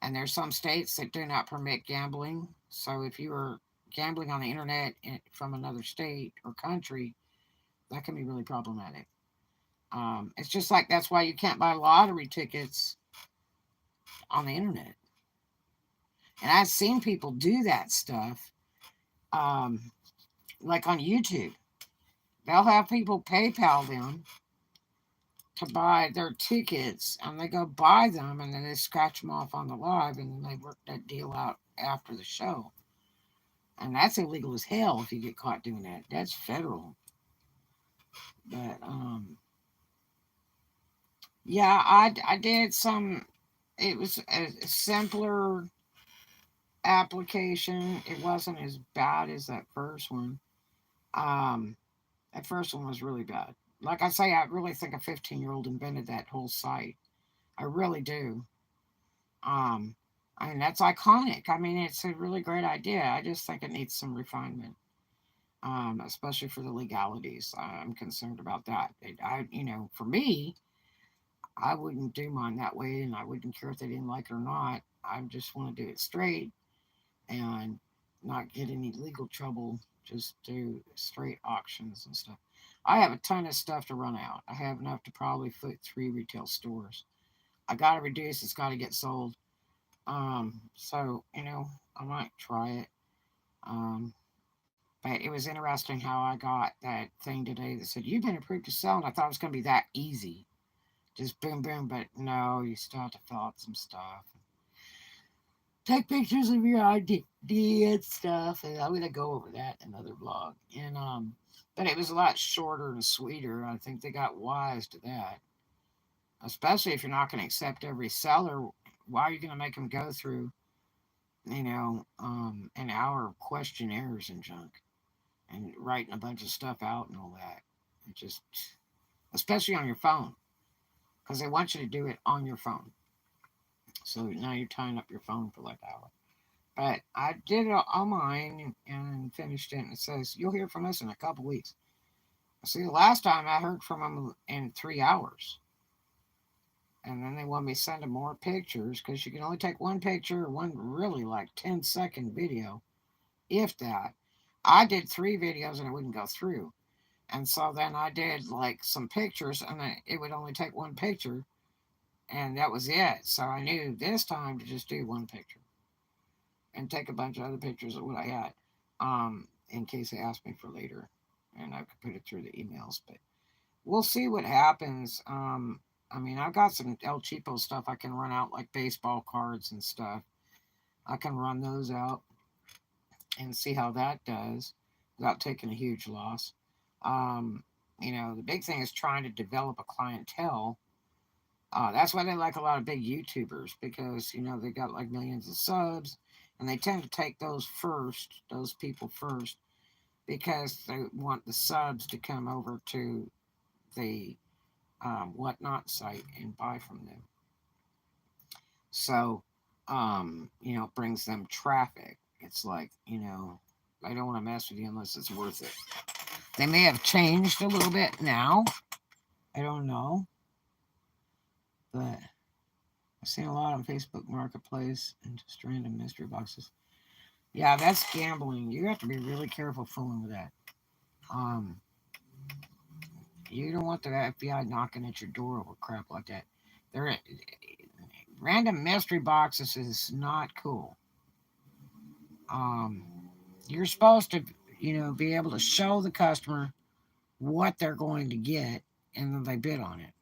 and there's some states that do not permit gambling. So if you are gambling on the internet from another state or country, that can be really problematic. It's just like that's why you can't buy lottery tickets on the internet. And I've seen people do that stuff, um, like on YouTube. They'll have people PayPal them to buy their tickets, and they go buy them, and then they scratch them off on the live, and then they work that deal out after the show. And that's illegal as hell if you get caught doing that. That's federal. But yeah, I did some. It was a simpler application. It wasn't as bad as that first one. Um, that first one was really bad. Like I say, I really think a 15-year-old invented that whole site. I really do. Um, I mean, that's iconic. I mean, it's a really great idea. I just think it needs some refinement, especially for the legalities. I'm concerned about that. For me, I wouldn't do mine that way, and I wouldn't care if they didn't like it or not. I just want to do it straight and not get any legal trouble. Just do straight auctions and stuff. I have a ton of stuff to run out. I have enough to probably put 3 retail stores. I got to reduce. It's got to get sold. So I might try it. Um, but it was interesting how I got that thing today that said you've been approved to sell, and I thought it was going to be that easy, just boom boom. But no, you still have to fill out some stuff, take pictures of your ID and stuff, and I'm gonna go over that in another vlog. And but it was a lot shorter and sweeter. I think they got wise to that, especially if you're not going to accept every seller. Why are you going to make them go through an hour of questionnaires and junk and writing a bunch of stuff out and all that? It just, especially on your phone, because they want you to do it on your phone. So now you're tying up your phone for like an hour. But I did it on mine and finished it. And it says, you'll hear from us in a couple weeks. See, the last time I heard from them in 3 hours. And then they want me to send them more pictures because you can only take one picture or one really like 10-second video, if that. I did 3 videos and it wouldn't go through. And so then I did like some pictures and it would only take one picture and that was it. So I knew this time to just do one picture and take a bunch of other pictures of what I had, in case they asked me for later, and I could put it through the emails. But we'll see what happens. I mean, I've got some El Cheapo stuff I can run out, like baseball cards and stuff. I can run those out and see how that does without taking a huge loss. Um, the big thing is trying to develop a clientele. That's why they like a lot of big YouTubers because they got like millions of subs, and they tend to take those people first, because they want the subs to come over to the whatnot site and buy from them. So, it brings them traffic. It's like I don't want to mess with you unless it's worth it. They may have changed a little bit now. I don't know, but I've seen a lot on Facebook Marketplace and just random mystery boxes. Yeah, that's gambling. You have to be really careful fooling with that. Um, you don't want the FBI knocking at your door over crap like that. They're random mystery boxes is not cool. Um, you're supposed to, be able to show the customer what they're going to get, and then they bid on it.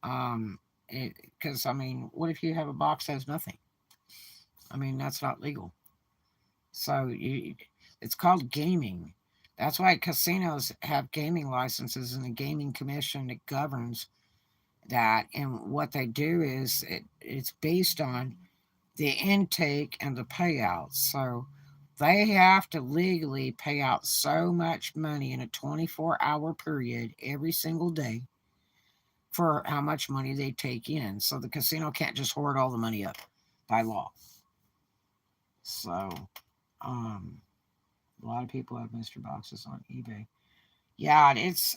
Um, because I mean, what if you have a box that has nothing? I mean, that's not legal. So it's called gaming. That's why casinos have gaming licenses and a gaming commission that governs that. And what they do is it's based on the intake and the payouts. So they have to legally pay out so much money in a 24-hour period every single day for how much money they take in. So the casino can't just hoard all the money up by law. So, a lot of people have mystery boxes on eBay. Yeah, it's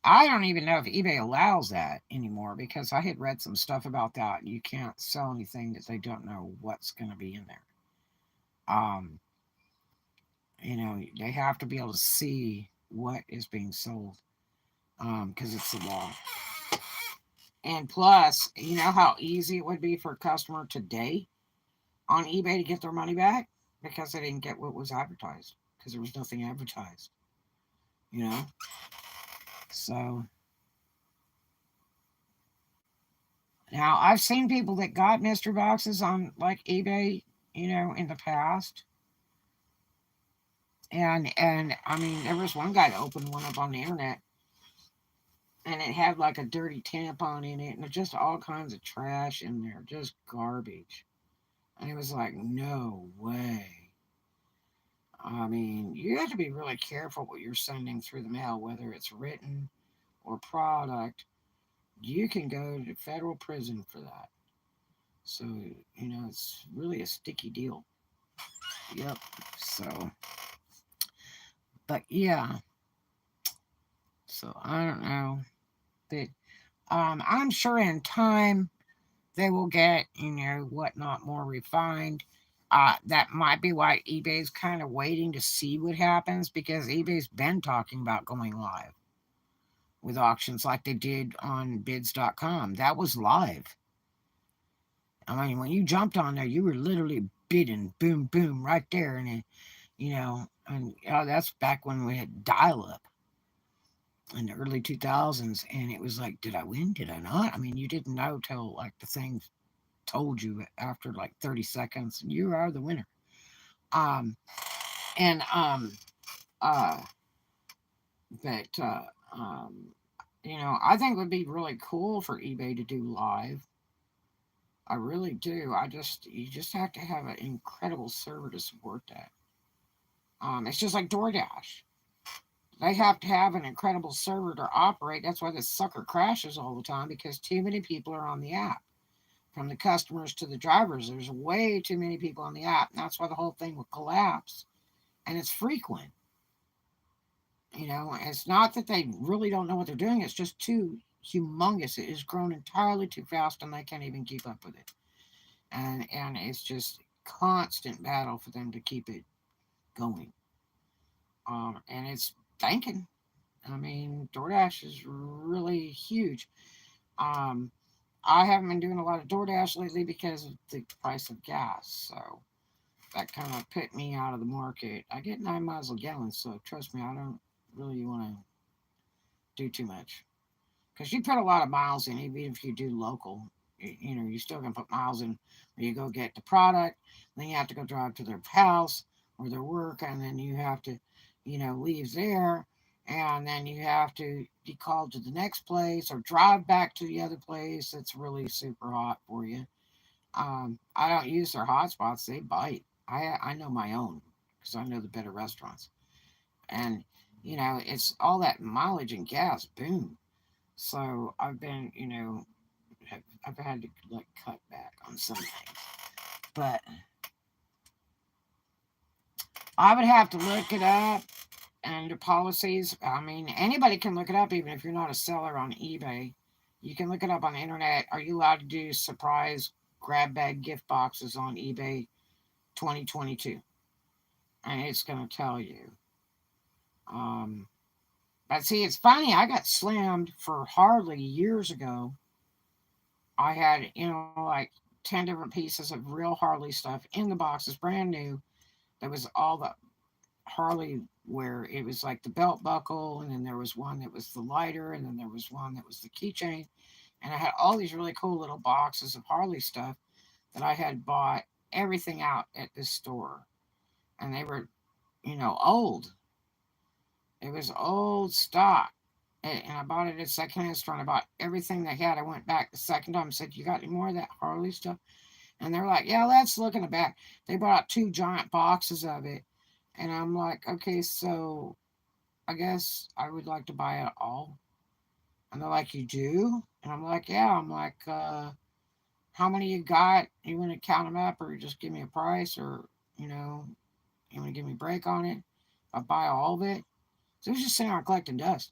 I don't even know if eBay allows that anymore because I had read some stuff about that. You can't sell anything that they don't know what's going to be in there. Um, they have to be able to see what is being sold because it's the law. And plus, you know how easy it would be for a customer today on eBay to get their money back because they didn't get what was advertised because there was nothing advertised, you know? So now I've seen people that got mystery boxes on like eBay, in the past. And I mean, there was one guy that opened one up on the internet and it had like a dirty tampon in it and just all kinds of trash in there, just garbage. And it was like, no way. I mean, you have to be really careful what you're sending through the mail, whether it's written or product. You can go to federal prison for that. So, it's really a sticky deal. Yep. So, but yeah. So I don't know. But I'm sure in time they will get, whatnot more refined. That might be why eBay's kind of waiting to see what happens because eBay's been talking about going live with auctions like they did on bids.com. That was live. I mean, when you jumped on there, you were literally bidding, boom, boom, right there. And, and that's back when we had dial up in the early 2000s. And it was like, did I win? Did I not? I mean, you didn't know till like the thing told you after like 30 seconds, you are the winner. Um, and, uh, but, I think it would be really cool for eBay to do live. I really do. You just have to have an incredible server to support that. It's just like DoorDash. They have to have an incredible server to operate. That's why the sucker crashes all the time because too many people are on the app. From the customers to the drivers, there's way too many people on the app. And that's why the whole thing will collapse. And it's frequent. It's not that they really don't know what they're doing. It's just too humongous. It has grown entirely too fast and they can't even keep up with it. And it's just constant battle for them to keep it going. And it's banking. I mean, DoorDash is really huge. Um, I haven't been doing a lot of DoorDash lately because of the price of gas. So that kind of put me out of the market. I get 9 miles a gallon, so trust me, I don't really want to do too much. Because you put a lot of miles in, even if you do local. You still gonna put miles in where you go get the product, then you have to go drive to their house or their work, and then you have to, leave there, and then you have to be called to the next place or drive back to the other place that's really super hot for you. I don't use their hotspots; they bite. I know my own because I know the better restaurants, and it's all that mileage and gas. Boom. So I've been, I've had to like cut back on some things, but I would have to look it up and the policies. I mean, anybody can look it up, even if you're not a seller on eBay. You can look it up on the internet. Are you allowed to do surprise grab bag gift boxes on eBay 2022? And it's going to tell you. Um, but see, it's funny. I got slammed for Harley years ago. I had, like 10 different pieces of real Harley stuff in the boxes, brand new. There was all the Harley where it was like the belt buckle, and then there was one that was the lighter, and then there was one that was the keychain. And I had all these really cool little boxes of Harley stuff that I had bought everything out at this store. And they were, old. It was old stock. And I bought it at secondhand store and I bought everything they had. I went back the second time and said, "You got any more of that Harley stuff?" And they're like, "Yeah, let's look in the back." They bought out 2 giant boxes of it. And I'm like, "Okay, so I guess I would like to buy it all." And they're like, "You do?" And I'm like, "Yeah." I'm like, "How many you got? You want to count them up or just give me a price or, you want to give me a break on it? I buy all of it." So it was just sitting around collecting dust.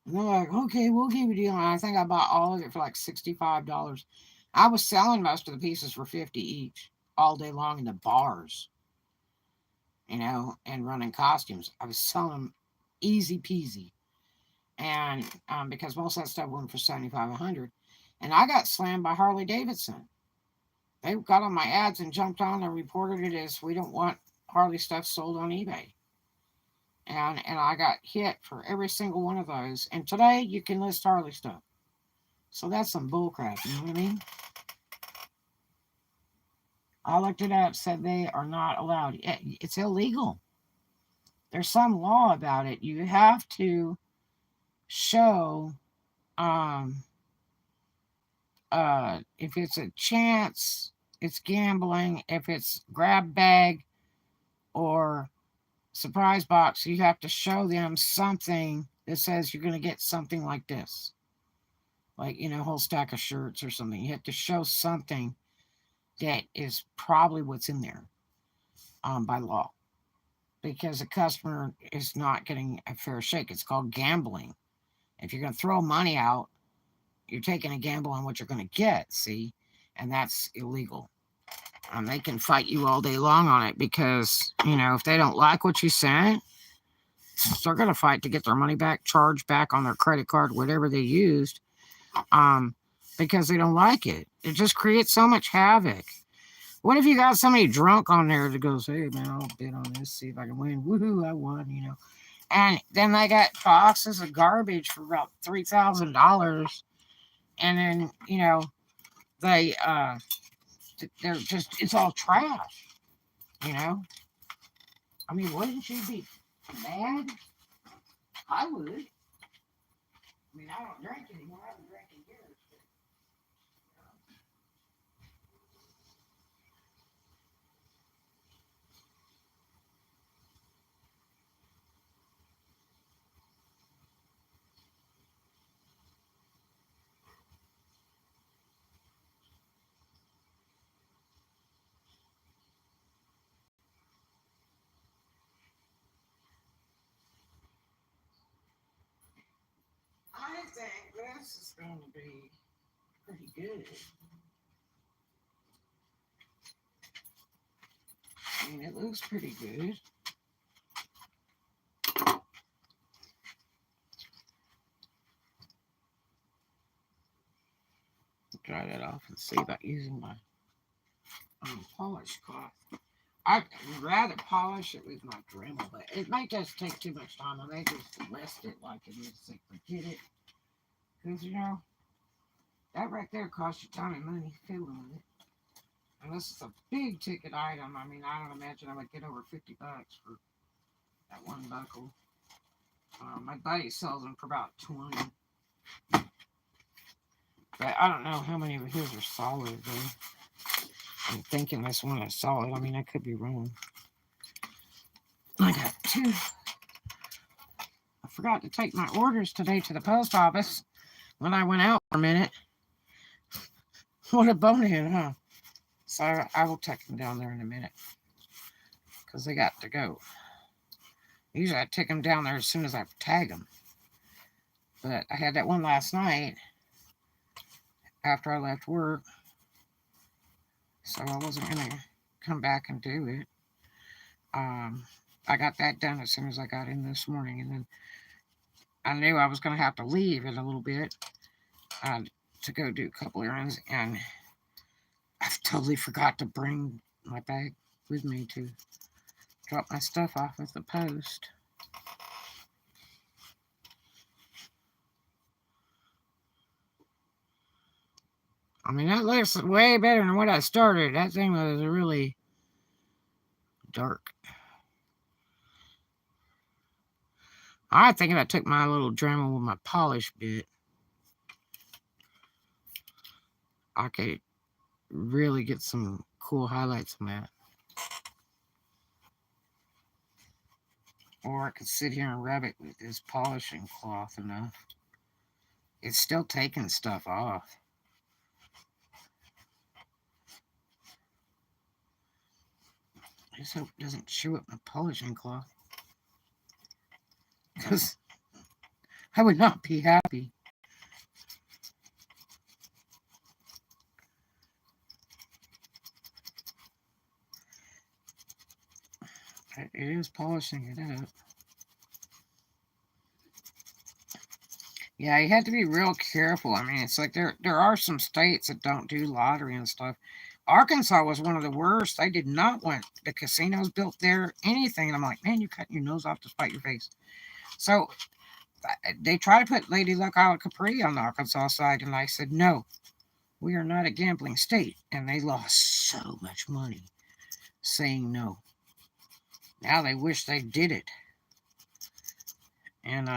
And they're like, okay, we'll give you a deal. And I think I bought all of it for like $65. I was selling most of the pieces for 50 each all day long in the bars, and running costumes. I was selling them easy peasy. And because most of that stuff went for 75, 100. And I got slammed by Harley Davidson. They got on my ads and jumped on and reported it as we don't want Harley stuff sold on eBay. And I got hit for every single one of those. And today you can list Harley stuff. So that's some bullcrap, you know what I mean? I looked it up, said they are not allowed. It's illegal. There's some law about it. You have to show um if it's a chance, it's gambling. If it's grab bag or surprise box, you have to show them something that says you're going to get something like this. Like, a whole stack of shirts or something. You have to show something that is probably what's in there by law, because a customer is not getting a fair shake. It's called gambling. If you're going to throw money out, you're taking a gamble on what you're going to get, see? And that's illegal. They can fight you all day long on it because, if they don't like what you sent, they're going to fight to get their money back, charged back on their credit card, whatever they used, because they don't like it. It just creates so much havoc. What if you got somebody drunk on there that goes, hey, man, I'll bid on this, see if I can win. Woohoo, I won. And then they got boxes of garbage for about $3,000. And then, they, they're just, it's all trash, you know? I mean, wouldn't you be mad? I would. I mean, I don't drink anymore. I haven't drank in years. I think this is going to be pretty good. I mean, it looks pretty good. Dry that off and see about using my polish cloth. I'd rather polish it with my Dremel, but it may just take too much time. I may just rest it like it is and forget it. Because, that right there costs you time and money fiddling with it. And this is a big ticket item. I mean, I don't imagine I would get over $50 for that one buckle. My buddy sells them for about 20. But I don't know how many of his are solid, though. I'm thinking this one is solid. I mean, I could be wrong. I got two. I forgot to take my orders today to the post office when I went out for a minute. What a bonehead, huh? So I will take them down there in a minute because they got to go. Usually I take them down there as soon as I tag them. But I had that one last night after I left work, so I wasn't going to come back and do it. I got that done as soon as I got in this morning, and then I knew I was going to have to leave in a little bit to go do a couple errands, and I totally forgot to bring my bag with me to drop my stuff off at the post. I mean, that looks way better than what I started. That thing was really dark. I think if I took my little Dremel with my polish bit, I could really get some cool highlights on that. Or I could sit here and rub it with this polishing cloth enough. It's still taking stuff off. I just hope it doesn't chew up my polishing cloth. Because I would not be happy. It is polishing it up. Yeah, you have to be real careful. I mean, it's like there are some states that don't do lottery and stuff. Arkansas was one of the worst. They did not want the casinos built there, anything. And I'm like, man, you're cutting your nose off to spite your face. So they try to put Lady Luck Island Capri on the Arkansas side, and I said, no, we are not a gambling state. And they lost so much money saying no. Now they wish they did it. And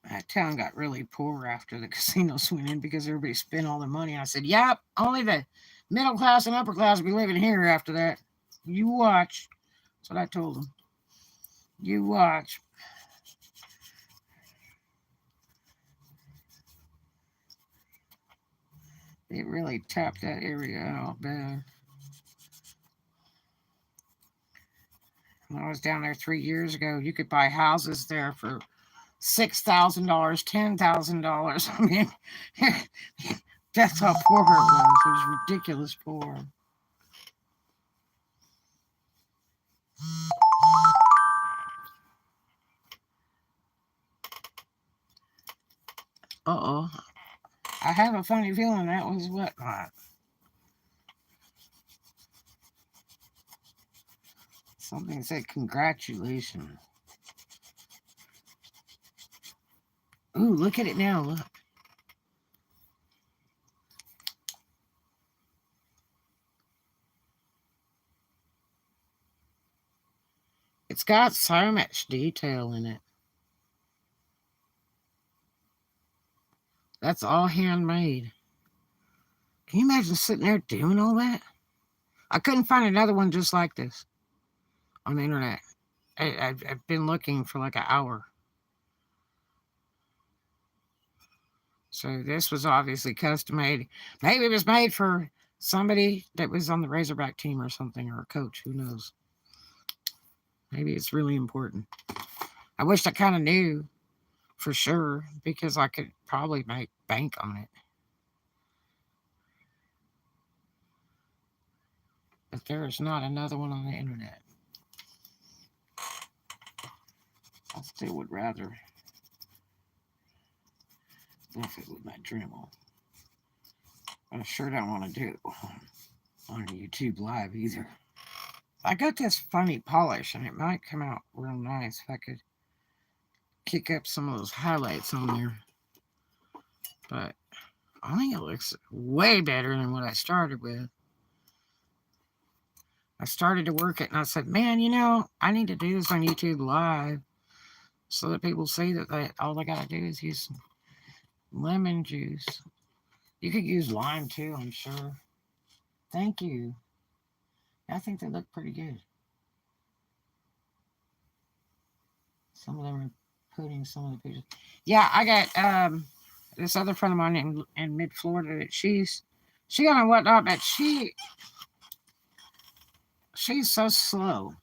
that town got really poor after the casinos went in because everybody spent all their money. And I said, yep, only the middle class and upper class will be living here after that. You watch. That's what I told them. You watch. They really tapped that area out bad. When I was down there 3 years ago, you could buy houses there for $6,000, $10,000. I mean, that's how poor it was. It was ridiculous poor. Uh-oh. I have a funny feeling that was whatnot. Something said congratulations. Ooh, look at it now. Look. It's got so much detail in it. That's all handmade. Can you imagine sitting there doing all that? I couldn't find another one just like this on the internet. I've been looking for like an hour. So this was obviously custom made. Maybe it was made for somebody that was on the Razorback team or something, or a coach. Who knows? Maybe it's really important. I wish I kind of knew for sure because I could probably make bank on it. But there is not another one on the internet. I still would rather buff it with my Dremel. I sure don't want to do it on YouTube Live either. I got this funny polish and it might come out real nice if I could kick up some of those highlights on there. But I think it looks way better than what I started with. I started to work it and I said, man, I need to do this on YouTube Live so that people see that all they got to do is use lemon juice. You could use lime too, I'm sure. Thank you. I think they look pretty good. Some of them are putting some of the pictures. Yeah, I got this other friend of mine in mid Florida that she got on whatnot, but she's so slow.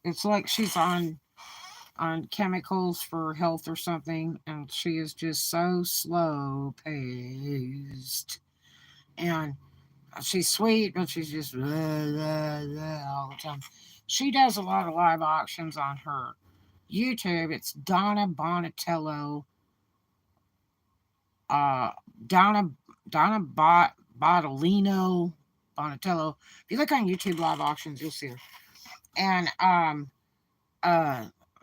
It's like she's on chemicals for health or something, and she is just so slow paced. And she's sweet, but she's just blah, blah, blah, all the time. She does a lot of live auctions on her YouTube. It's Donna Bonatello. Uh, Donna Bottolino Bonatello. If you look on YouTube live auctions, you'll see her. And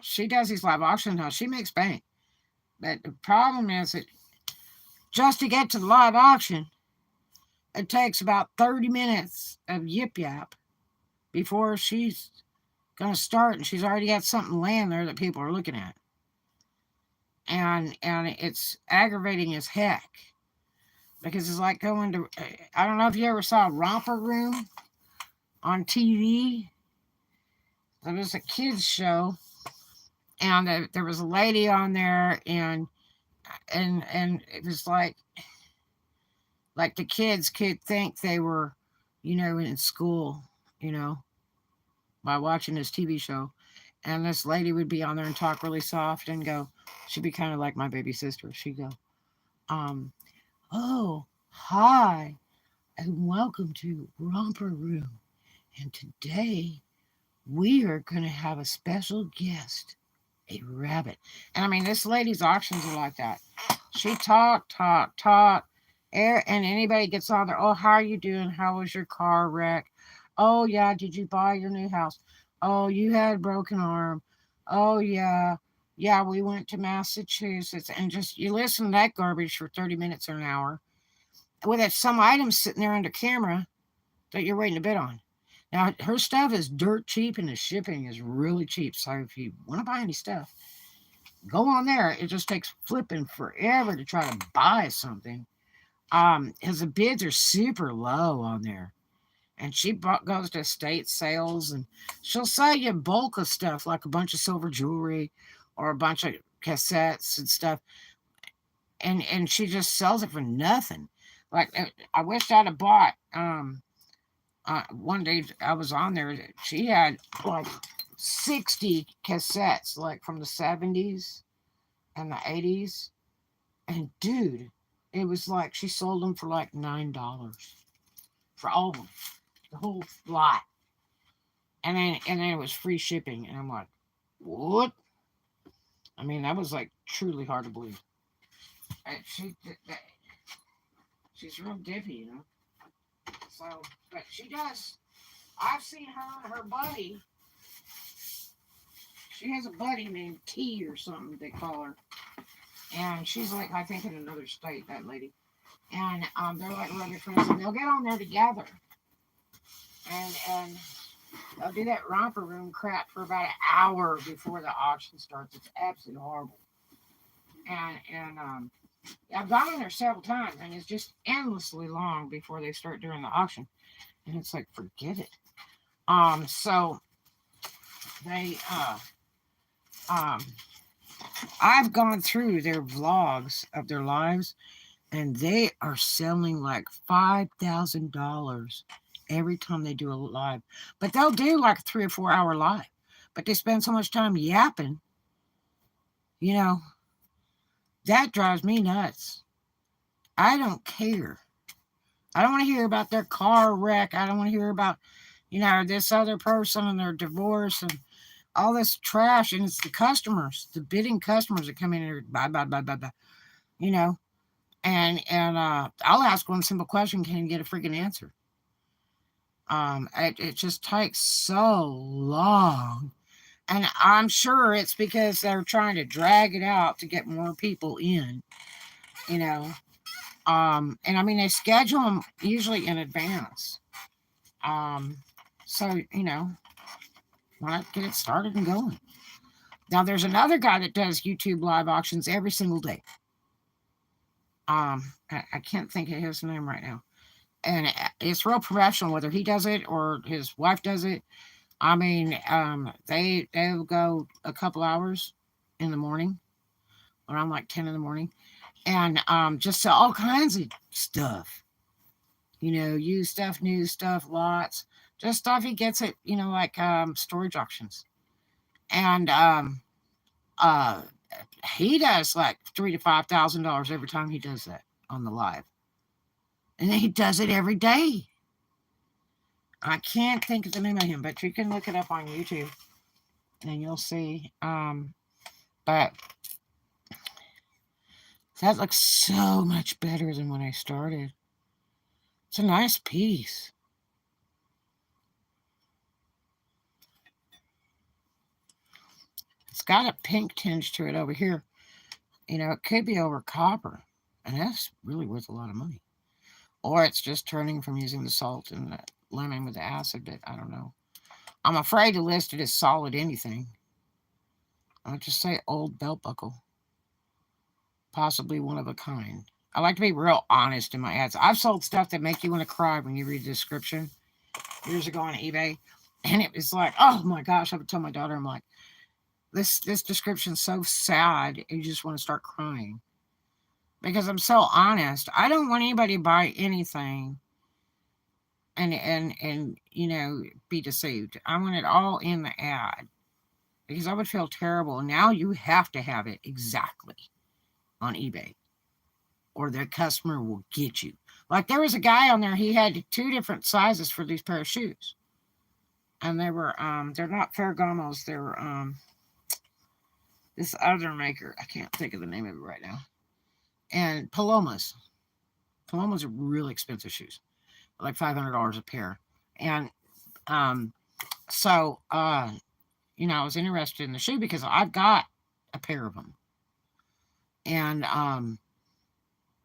she does these live auctions now. She makes bank. But the problem is that just to get to the live auction, it takes about 30 minutes of yip yap before she's going to start, and she's already got something laying there that people are looking at. And it's aggravating as heck because it's like going to, I don't know if you ever saw Romper Room on TV. It was a kids show, and there was a lady on there, and it was like the kids could think they were, in school, by watching this TV show. And this lady would be on there and talk really soft and go, she'd be kind of like my baby sister. She'd go, um, oh, hi, and welcome to Romper Room. And today we are going to have a special guest, a rabbit. And I mean, this lady's auctions are like that. She talk. And anybody gets on there, oh, how are you doing? How was your car wreck? Oh, yeah, did you buy your new house? Oh, you had a broken arm. Oh, yeah. Yeah, we went to Massachusetts. And just, you listen to that garbage for 30 minutes or an hour with some items sitting there under camera that you're waiting to bid on. Now, her stuff is dirt cheap and the shipping is really cheap. So if you want to buy any stuff, go on there. It just takes flipping forever to try to buy something. Because the bids are super low on there. And she goes to estate sales and she'll sell you bulk of stuff like a bunch of silver jewelry or a bunch of cassettes and stuff. And she just sells it for nothing. Like I wish I'd have bought one day I was on there, she had like 60 cassettes, like from the 70s and the 80s. And dude, it was like she sold them for like $9 for all of them, the whole lot. And then it was free shipping. And I'm like, what? I mean, that was like truly hard to believe. And she's real dippy, you know. So, but she does. I've seen her and her buddy. She has a buddy named T or something they call her, and she's like I think in another state. That lady, and they're like really friends, and they'll get on there together, and they'll do that romper room crap for about an hour before the auction starts. It's absolutely horrible, and I've gone in there several times, and it's just endlessly long before they start doing the auction, and it's like forget it. So they I've gone through their vlogs of their lives, and they are selling like $5,000 every time they do a live. But they'll do like a 3 or 4 hour live. But they spend so much time yapping, you know, that drives me nuts. I don't care. I don't want to hear about their car wreck. I don't want to hear about, this other person and their divorce and all this trash. And it's the customers, the bidding customers that come in here, blah, you know. And I'll ask one simple question, can you get a freaking answer? It just takes so long. And I'm sure it's because they're trying to drag it out to get more people in, you know. And I mean, they schedule them usually in advance. So, why not get it started and going? Now, there's another guy that does YouTube live auctions every single day. I can't think of his name right now. And it's real professional, whether he does it or his wife does it. I mean, they'll go a couple hours in the morning, around like 10 in the morning, and just sell all kinds of stuff. Used stuff, new stuff, lots, just stuff he gets at, like storage auctions. And he does like $3,000 to $5,000 every time he does that on the live, and he does it every day. I can't think of the name of him, but you can look it up on YouTube and you'll see. But that looks so much better than when I started. It's a nice piece. It's got a pink tinge to it over here. It could be over copper, and that's really worth a lot of money. Or it's just turning from using the salt and the lemon with the acid, but I don't know. I'm afraid to list it as solid anything. I'll just say old belt buckle. Possibly one of a kind. I like to be real honest in my ads. I've sold stuff that make you want to cry when you read the description years ago on eBay. And it was like, oh my gosh, I would tell my daughter, I'm like, this description's so sad, you just want to start crying. Because I'm so honest. I don't want anybody to buy anything and you know, be deceived. I want it all in the ad because I would feel terrible. Now you have to have it exactly on eBay or their customer will get you. Like there was a guy on there, he had two different sizes for these pair of shoes. And they were they're not Ferragamos, they were this other maker. I can't think of the name of it right now. And Palomas. Palomas are really expensive shoes. Like $500 a pair. And um so you know, I was interested in the shoe because I've got a pair of them. And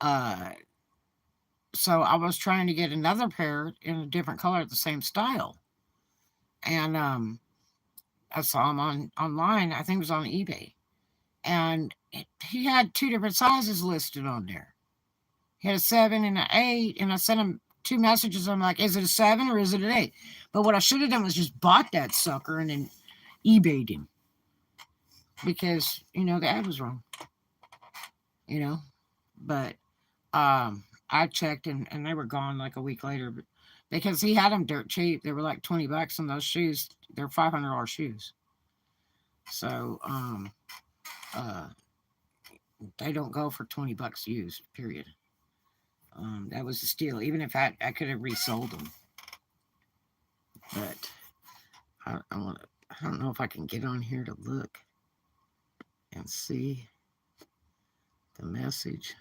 uh so I was trying to get another pair in a different color, the same style. And I saw him on online. I think it was on eBay, and he had two different sizes listed on there. He had a 7 and an 8, and I sent him two messages. I'm like, "Is it a 7 or is it an 8?" But what I should have done was just bought that sucker and then eBayed him because you know the ad was wrong. You know, but I checked and they were gone like a week later. But because he had them dirt cheap, they were like $20, and those shoes they're $500 shoes. So uh, they don't go for $20 used. Period. That was a steal. Even if I could have resold them, but I want to. I don't know if I can get on here to look and see the message.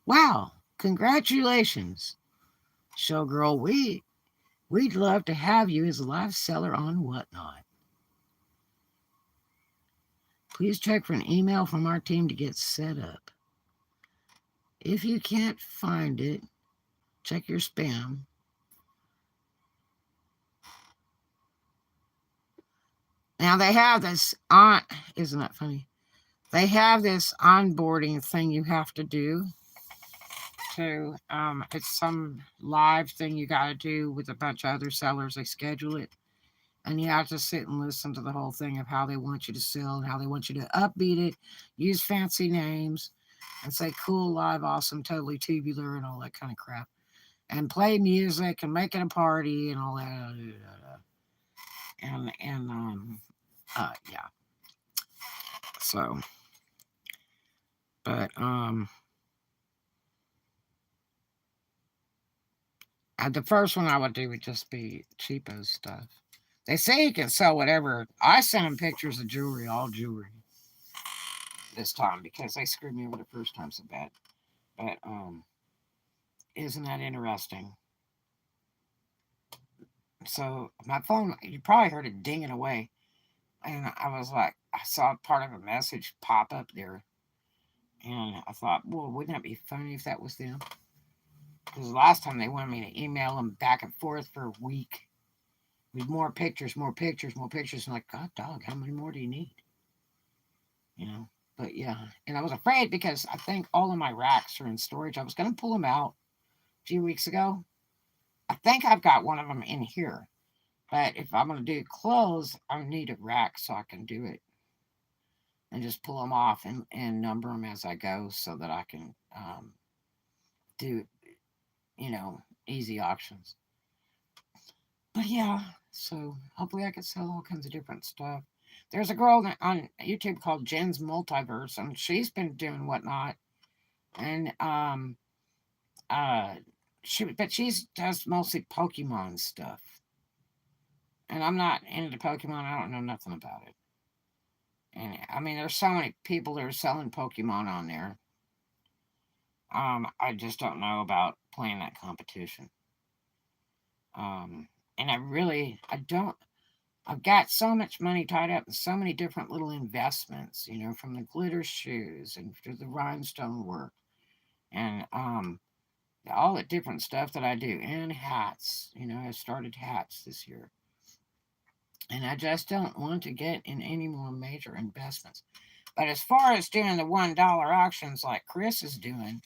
Wow! Congratulations, Showgirl. We'd love to have you as a live seller on Whatnot. Please check for an email from our team to get set up. If you can't find it, check your spam. Now they have this on, isn't that funny? They have this onboarding thing you have to do to, it's some live thing you got to do with a bunch of other sellers. They schedule it. And you have to sit and listen to the whole thing of how they want you to sell and how they want you to upbeat it, use fancy names, and say cool, live, awesome, totally tubular, and all that kind of crap. And play music and make it a party and all that. Yeah. So, but the first one I would do would just be cheapo stuff. They say you can sell whatever. I sent them pictures of jewelry, all jewelry, this time because they screwed me over the first time so bad. But isn't that interesting? So my phone, you probably heard it dinging away, and I was like, I saw part of a message pop up there, and I thought, well, wouldn't that be funny if that was them? Because last time they wanted me to email them back and forth for a week with more pictures, more pictures, more pictures. I'm like, God, dog, how many more do you need? You know. But yeah, and I was afraid because I think all of my racks are in storage. I was going to pull them out a few weeks ago. I think I've got one of them in here. But if I'm going to do clothes, I need a rack so I can do it and just pull them off and number them as I go so that I can do, you know, easy auctions. But yeah, so hopefully I can sell all kinds of different stuff. There's a girl on YouTube called Jen's Multiverse, and she's been doing Whatnot, and uh, she does mostly Pokemon stuff, and I'm not into Pokemon. I don't know nothing about it. And I mean, there's so many people that are selling Pokemon on there. I just don't know about playing that competition. And I don't. I've got so much money tied up in so many different little investments, you know, from the glitter shoes and to the rhinestone work, and all the different stuff that I do, and hats. You know, I started hats this year, and I just don't want to get in any more major investments. But as far as doing the $1 auctions like Chris is doing,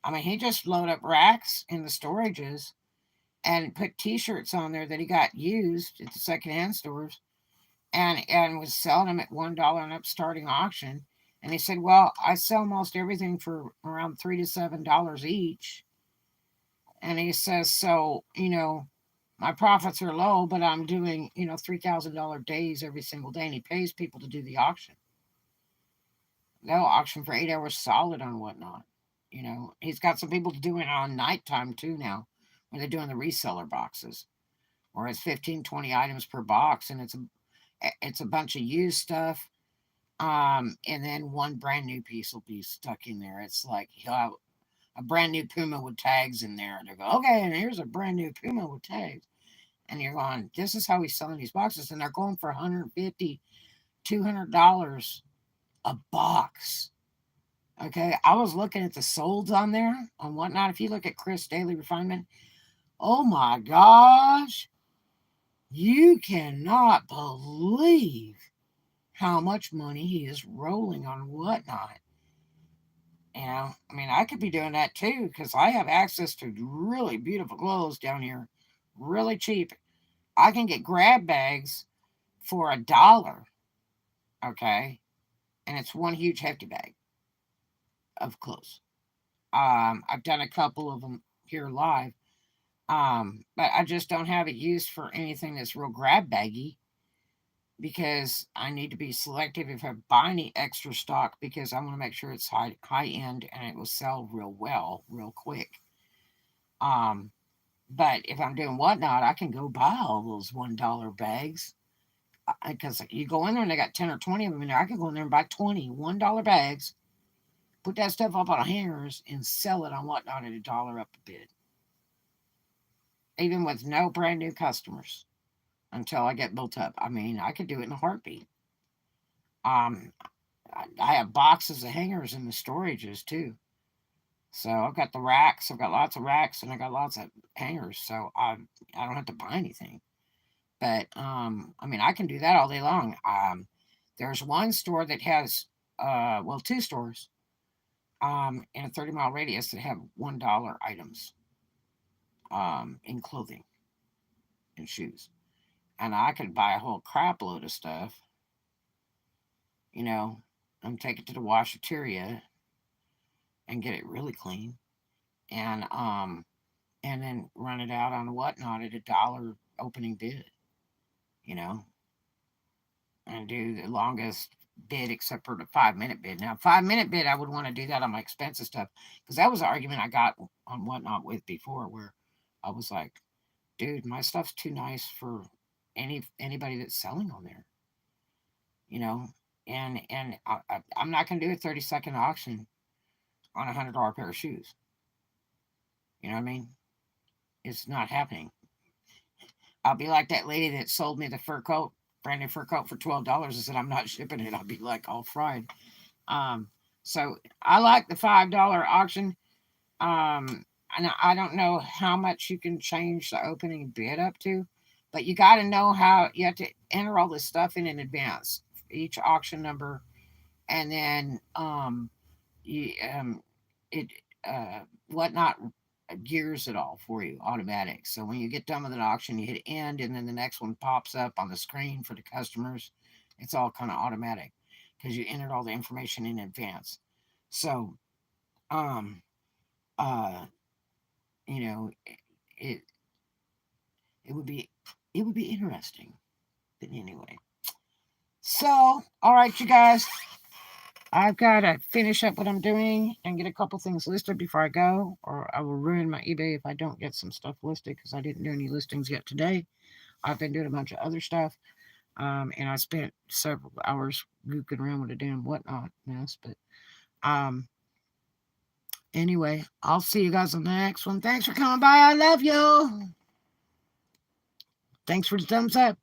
I mean, he just loaded up racks in the storages and put T-shirts on there that he got used at the secondhand stores, and was selling them at $1 and up starting auction. And he said, well, I sell most everything for around $3 to $7 each. And he says, so, my profits are low, but I'm doing, $3,000 days every single day. And he pays people to do the auction. They'll auction for 8 hours solid on whatnot. He's got some people doing it on nighttime too now, when they're doing the reseller boxes, where it's 15, 20 items per box, and it's a bunch of used stuff. And then one brand new piece will be stuck in there. It's like he'll have a brand new Puma with tags in there, and they go, okay, and here's a brand new Puma with tags. And you're going, this is how he's selling these boxes, and they're going for $150, $200 a box. Okay, I was looking at the solds on there on whatnot. If you look at Chris Daily Refinement, oh my gosh, you cannot believe how much money he is rolling on whatnot. I mean, I could be doing that too because I have access to really beautiful clothes down here, really cheap. I can get grab bags for $1, okay, and it's one huge hefty bag of clothes. I've done a couple of them here live, but I just don't have it used for anything that's real grab baggy because I need to be selective if I buy any extra stock because I want to make sure it's high end and it will sell real well, real quick. But if I'm doing whatnot, I can go buy all those $1 bags because you go in there and they got 10 or 20 of them in there. I can go in there and buy 20 $1 bags, put that stuff up on hangers, and sell it on whatnot at $1 up a bid, even with no brand new customers until I get built up. I mean, I could do it in a heartbeat. Um, I have boxes of hangers in the storages too. So I've got the racks. I've got lots of racks and I got lots of hangers. So I don't have to buy anything. But I mean, I can do that all day long. There's one store that has two stores in a 30-mile radius that have $1 items in clothing and shoes, and I could buy a whole crap load of stuff, you know, and take it to the washateria and get it really clean, and then run it out on whatnot at $1 opening bid, you know, and do the longest bid except for the 5-minute bid. Now, 5-minute bid, I would want to do that on my expensive stuff because that was an argument I got on whatnot with before, where I was like, dude, my stuff's too nice for anybody that's selling on there, you know, and I'm not gonna do a 30-second auction on $100 pair of shoes. You know what I mean? It's not happening. I'll be like that lady that sold me the fur coat, brand new fur coat for $12. I said I'm not shipping it. I'll be like all fried. Um, so I like the $5 auction. And I don't know how much you can change the opening bid up to, but you got to know how you have to enter all this stuff in advance, each auction number, and then it whatnot gears it all for you automatic. So when you get done with an auction, you hit end, and then the next one pops up on the screen for the customers. It's all kind of automatic because you entered all the information in advance. So, um, uh, you know, it it would be it would be interesting. But anyway, so all right, you guys, I've got to finish up what I'm doing and get a couple things listed before I go, or I will ruin my eBay if I don't get some stuff listed because I didn't do any listings yet today. I've been doing a bunch of other stuff, and I spent several hours gooking around with a damn whatnot mess. But anyway, I'll see you guys on the next one. Thanks for coming by. I love you. Thanks for the thumbs up.